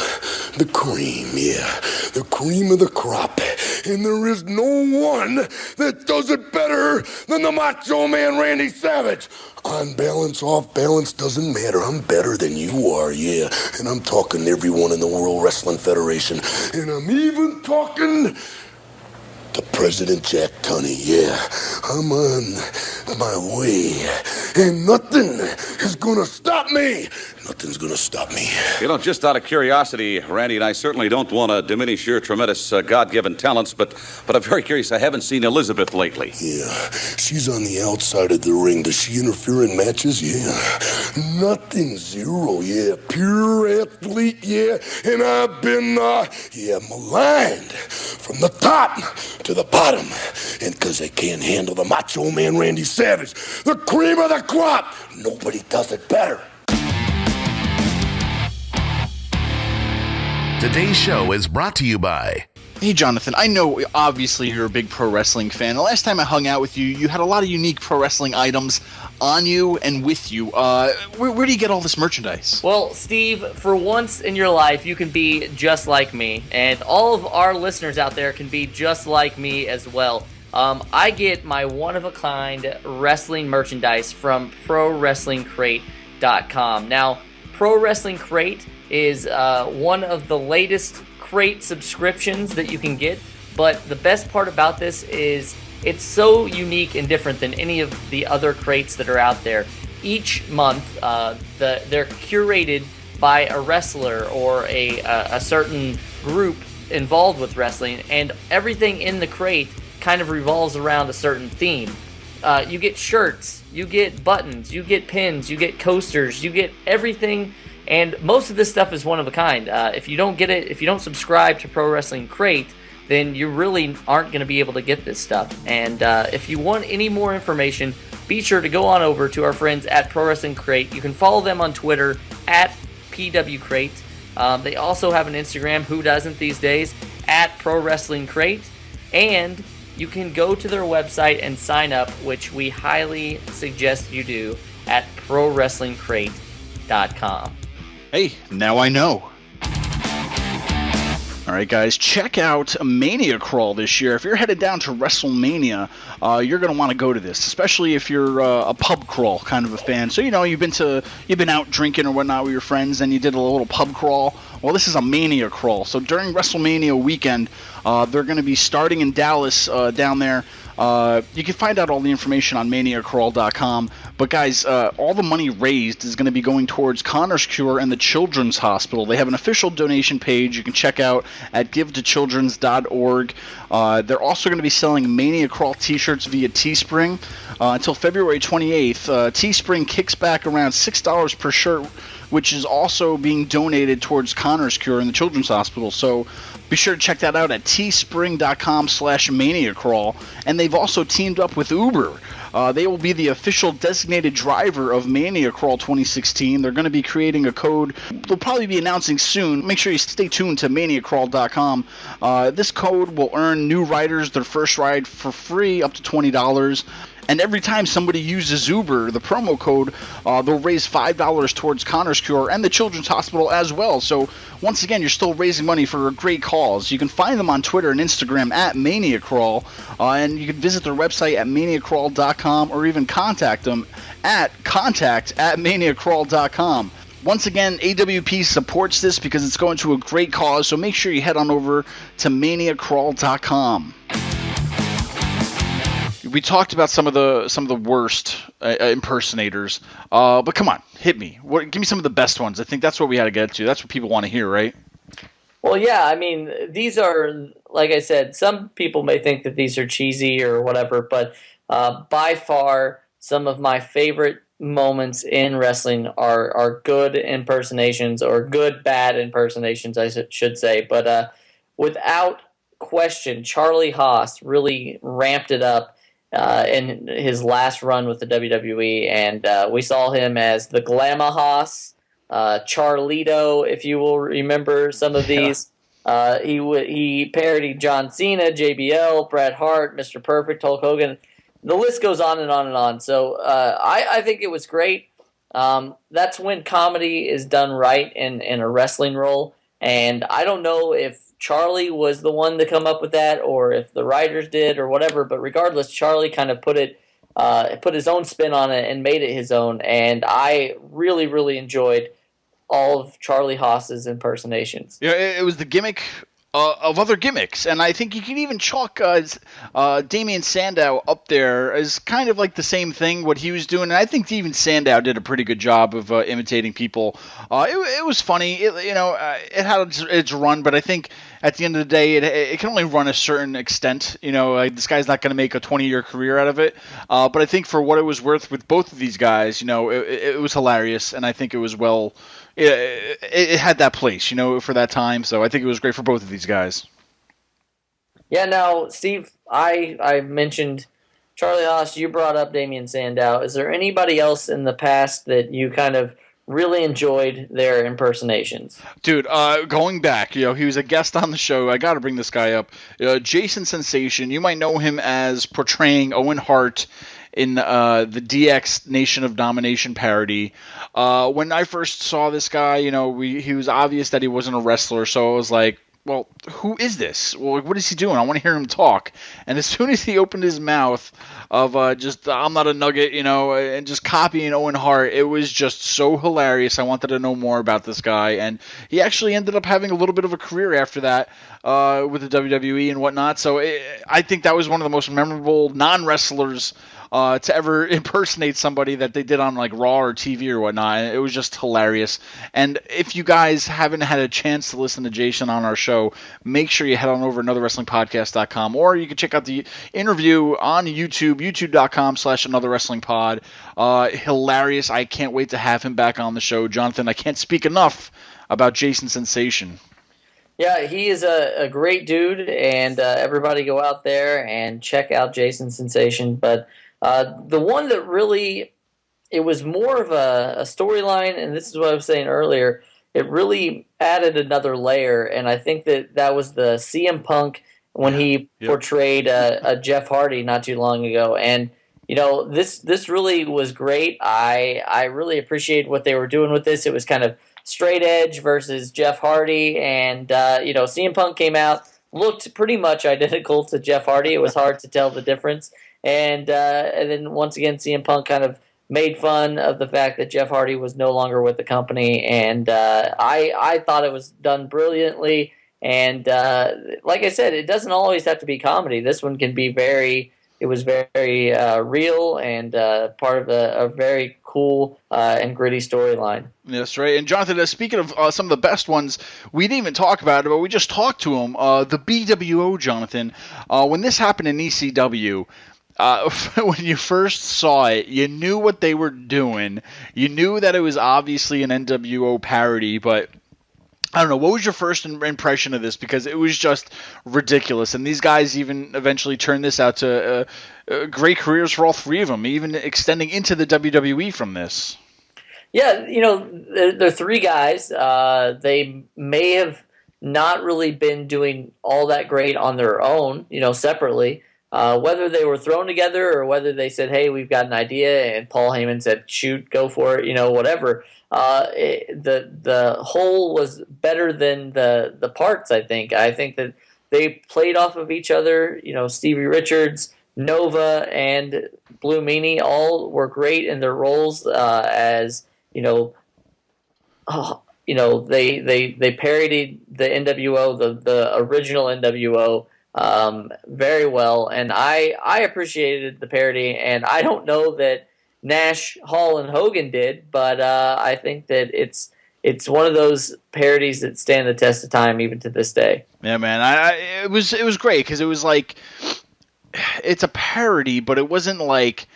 the cream, yeah. The cream of the crop. And there is no one that does it better than the Macho Man Randy Savage. On balance, off balance, doesn't matter. I'm better than you are, yeah. And I'm talking to everyone in the World Wrestling Federation. And I'm even talking the President Jack Tunney, yeah. I'm on my way. And nothing is gonna stop me. Nothing's gonna stop me. You know, just out of curiosity, Randy, and I certainly don't want to diminish your tremendous God-given talents, but I'm very curious. I haven't seen Elizabeth lately. Yeah, she's on the outside of the ring. Does she interfere in matches? Yeah. Nothing, zero, yeah. Pure athlete, yeah. And I've been, maligned from the top to the bottom. And because they can't handle the Macho Man Randy Savage, the cream of the crop, nobody does it better. Today's show is brought to you by... Hey, Jonathan, I know obviously you're a big pro wrestling fan. The last time I hung out with you, you had a lot of unique pro wrestling items on you and with you. Where do you get all this merchandise? Well, Steve, for once in your life, you can be just like me, and all of our listeners out there can be just like me as well. I get my one-of-a-kind wrestling merchandise from ProWrestlingCrate.com. Now, Pro Wrestling Crate is one of the latest crate subscriptions that you can get, but the best part about this is it's so unique and different than any of the other crates that are out there. Each month, they're curated by a wrestler or a certain group involved with wrestling, and everything in the crate kind of revolves around a certain theme. You get shirts, you get buttons, you get pins, you get coasters, you get everything. And most of this stuff is one of a kind. If you don't get it, if you don't subscribe to Pro Wrestling Crate, then you really aren't going to be able to get this stuff. And if you want any more information, be sure to go on over to our friends at Pro Wrestling Crate. You can follow them on Twitter at PWCrate. They also have an Instagram, who doesn't these days, at Pro Wrestling Crate. And you can go to their website and sign up, which we highly suggest you do, at ProWrestlingCrate.com. Hey, now I know. All right, guys, check out Mania Crawl this year. If you're headed down to WrestleMania, you're going to want to go to this, especially if you're a pub crawl kind of a fan. So, you know, you've been out drinking or whatnot with your friends, and you did a little pub crawl. Well, this is a Mania Crawl. So during WrestleMania weekend, they're going to be starting in Dallas down there. You can find out all the information on maniacrawl.com. But guys, all the money raised is going to be going towards Connor's Cure and the Children's Hospital. They have an official donation page you can check out at givetochildrens.org. They're also going to be selling Mania Crawl t-shirts via Teespring until February 28th. Teespring kicks back around $6 per shirt, which is also being donated towards Connor's Cure and the Children's Hospital. So be sure to check that out at teespring.com/maniacrawl. And they've also teamed up with Uber. They will be the official designated driver of Mania Crawl 2016. They're going to be creating a code they'll probably be announcing soon. Make sure you stay tuned to maniacrawl.com. This code will earn new riders their first ride for free up to $20. And every time somebody uses Uber, the promo code, they'll raise $5 towards Connor's Cure and the Children's Hospital as well. So once again, you're still raising money for a great cause. You can find them on Twitter and Instagram at ManiaCrawl, and you can visit their website at maniacrawl.com or even contact them at contact@maniacrawl.com. Once again, AWP supports this because it's going to a great cause, so make sure you head on over to maniacrawl.com. We talked about some of the worst impersonators, but come on, hit me. Give me some of the best ones. I think that's what we had to get to. That's what people want to hear, right? Well, yeah. I mean, these are, like I said, some people may think that these are cheesy or whatever, but by far some of my favorite moments in wrestling are good impersonations, or good bad impersonations, I should say. But without question, Charlie Haas really ramped it up in his last run with the WWE, and we saw him as the Glamour Haas, Charlito, if you will remember some of these. He parodied John Cena, JBL, Bret Hart, Mr. Perfect, Hulk Hogan. The list goes on and on and on. So I think it was great. That's when comedy is done right in a wrestling role, and I don't know if Charlie was the one to come up with that, or if the writers did, or whatever. But regardless, Charlie kind of put his own spin on it and made it his own. And I really, really enjoyed all of Charlie Haas's impersonations. Yeah, it was the gimmick of other gimmicks, and I think you can even chalk Damian Sandow up there as kind of like the same thing what he was doing. And I think even Sandow did a pretty good job of imitating people. It was funny, it had its run, but I think at the end of the day, it can only run a certain extent. This guy's not going to make a 20-year career out of it. But I think for what it was worth with both of these guys, it was hilarious, and I think it was well. It had that place, for that time. So I think it was great for both of these guys. Yeah, now, Steve, I mentioned Charlie Haas. You brought up Damian Sandow. Is there anybody else in the past that you kind of really enjoyed their impersonations? Dude, going back, he was a guest on the show. I got to bring this guy up. Jason Sensation. You might know him as portraying Owen Hart in the DX Nation of Domination parody. When I first saw this guy, he was obvious that he wasn't a wrestler, so I was like, well, who is this? Well, what is he doing? I want to hear him talk. And as soon as he opened his mouth of I'm not a nugget, and just copying Owen Hart, it was just so hilarious. I wanted to know more about this guy, and he actually ended up having a little bit of a career after that with the WWE and whatnot. So I think that was one of the most memorable non-wrestlers to ever impersonate somebody that they did on like Raw or TV or whatnot. It was just hilarious. And if you guys haven't had a chance to listen to Jason on our show, make sure you head on over to anotherwrestlingpodcast.com, or you can check out the interview on YouTube, youtube.com/anotherwrestlingpod. Hilarious. I can't wait to have him back on the show. Jonathan, I can't speak enough about Jason Sensation. Yeah, he is a great dude, and everybody go out there and check out Jason Sensation. But the one that really, it was more of a storyline, and this is what I was saying earlier, it really added another layer, and I think that was the CM Punk when he portrayed a Jeff Hardy not too long ago. And, this really was great. I really appreciate what they were doing with this. It was kind of straight edge versus Jeff Hardy, and CM Punk came out, looked pretty much identical to Jeff Hardy. It was hard to tell the difference, and then once again CM Punk kind of made fun of the fact that Jeff Hardy was no longer with the company, and I thought it was done brilliantly. And like I said, it doesn't always have to be comedy. This one can be very real and part of a very cool and gritty storyline. That's right. And Jonathan, speaking of some of the best ones, we didn't even talk about it, but we just talked to him. The BWO, Jonathan, when this happened in ECW, when you first saw it, you knew what they were doing. You knew that it was obviously an NWO parody, but I don't know, what was your first impression of this? Because it was just ridiculous, and these guys even eventually turned this out to great careers for all three of them, even extending into the WWE from this. Yeah, they're three guys. They may have not really been doing all that great on their own, separately. Whether they were thrown together or whether they said, hey, we've got an idea, and Paul Heyman said, shoot, go for it, whatever. The whole was better than the parts, I think. I think that they played off of each other. Stevie Richards, Nova, and Blue Meanie all were great in their roles as, they parodied the NWO, the original NWO, very well, and I appreciated the parody, and I don't know that Nash, Hall, and Hogan did, but I think that it's one of those parodies that stand the test of time even to this day. Yeah, man, it was great because it was like it's a parody, but it wasn't like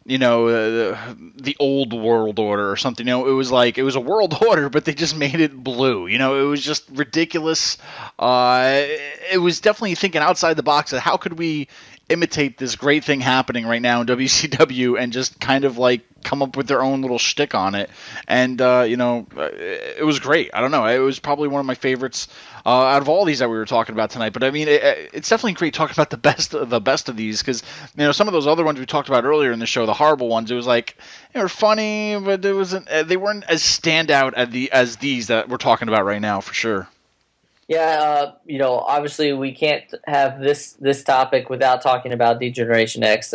the old world order or something. It was like it was a world order, but they just made it blue. It was just ridiculous. It was definitely thinking outside the box of how could we imitate this great thing happening right now in WCW and just kind of like come up with their own little shtick on it. And, it was great. I don't know. It was probably one of my favorites out of all these that we were talking about tonight. But I mean, it's definitely great talking about the best of these because, some of those other ones we talked about earlier in the show, the horrible ones, it was like, they were funny, but they weren't as standout as these that we're talking about right now for sure. Yeah, obviously we can't have this topic without talking about D-Generation X.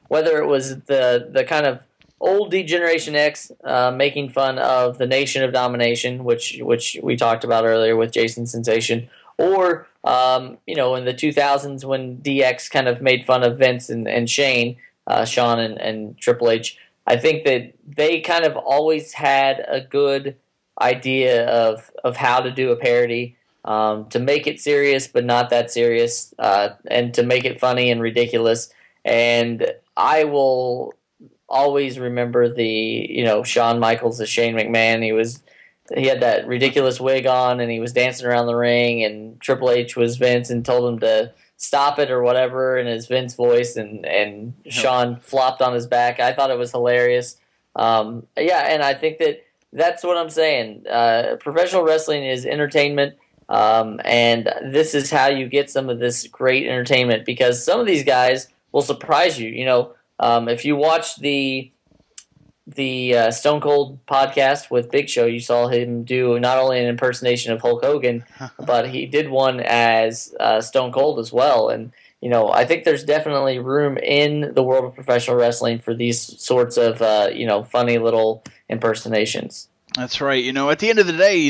Whether it was the kind of old D-Generation X making fun of the Nation of Domination, which we talked about earlier with Jason Sensation, Or, in the 2000s when DX kind of made fun of Vince and Shane, Shawn and Triple H, I think that they kind of always had a good idea of how to do a parody, to make it serious but not that serious, and to make it funny and ridiculous. And I will always remember the Shawn Michaels as Shane McMahon. He had that ridiculous wig on and he was dancing around the ring, and Triple H was Vince and told him to stop it or whatever in his Vince voice, and Shawn flopped on his back. I thought it was hilarious. And I think that's what I'm saying. Professional wrestling is entertainment, and this is how you get some of this great entertainment, because some of these guys will surprise you. If you watch the Stone Cold podcast with Big Show, you saw him do not only an impersonation of Hulk Hogan, but he did one as Stone Cold as well. And, I think there's definitely room in the world of professional wrestling for these sorts of, funny little impersonations. That's right. At the end of the day,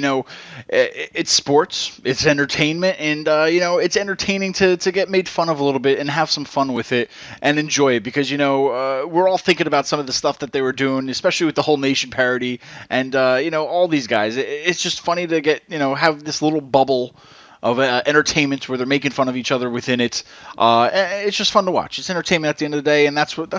it's sports, it's entertainment, and, it's entertaining to get made fun of a little bit and have some fun with it and enjoy it, because, we're all thinking about some of the stuff that they were doing, especially with the whole Nation parody and, all these guys. It's just funny to get, have this little bubble of entertainment where they're making fun of each other within it. It's just fun to watch. It's entertainment at the end of the day, and that's what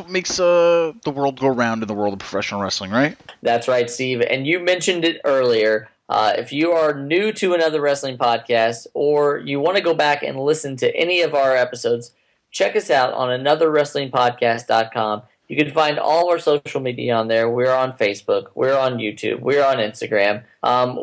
makes the world go round in the world of professional wrestling, right? That's right, Steve. And you mentioned it earlier. If you are new to another wrestling podcast, or you want to go back and listen to any of our episodes, check us out on anotherwrestlingpodcast.com. You can find all our social media on there. We're on Facebook. We're on YouTube. We're on Instagram.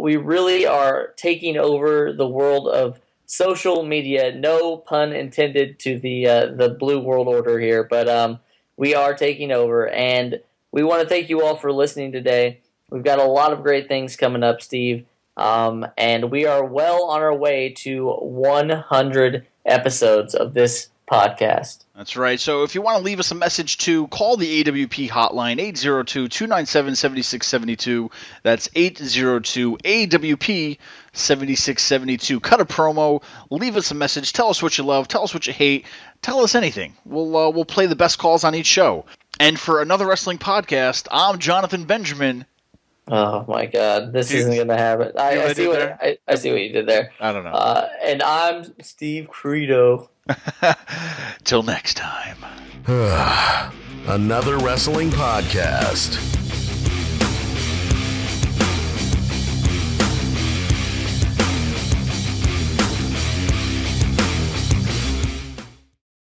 We really are taking over the world of social media. No pun intended to the Blue World Order here, but we are taking over, and we want to thank you all for listening today. We've got a lot of great things coming up, Steve, and we are well on our way to 100 episodes of this podcast. That's right. So if you want to leave us a message too, call the AWP hotline, 802-297-7672. That's 802-AWP-7672. Cut a promo, leave us a message, tell us what you love, tell us what you hate, tell us anything. We'll play the best calls on each show. And for another wrestling podcast, I'm Jonathan Benjamin. Oh my God, this isn't going to happen. I see what you did there. I don't know. And I'm Steve Credo. Till next time. Another wrestling podcast.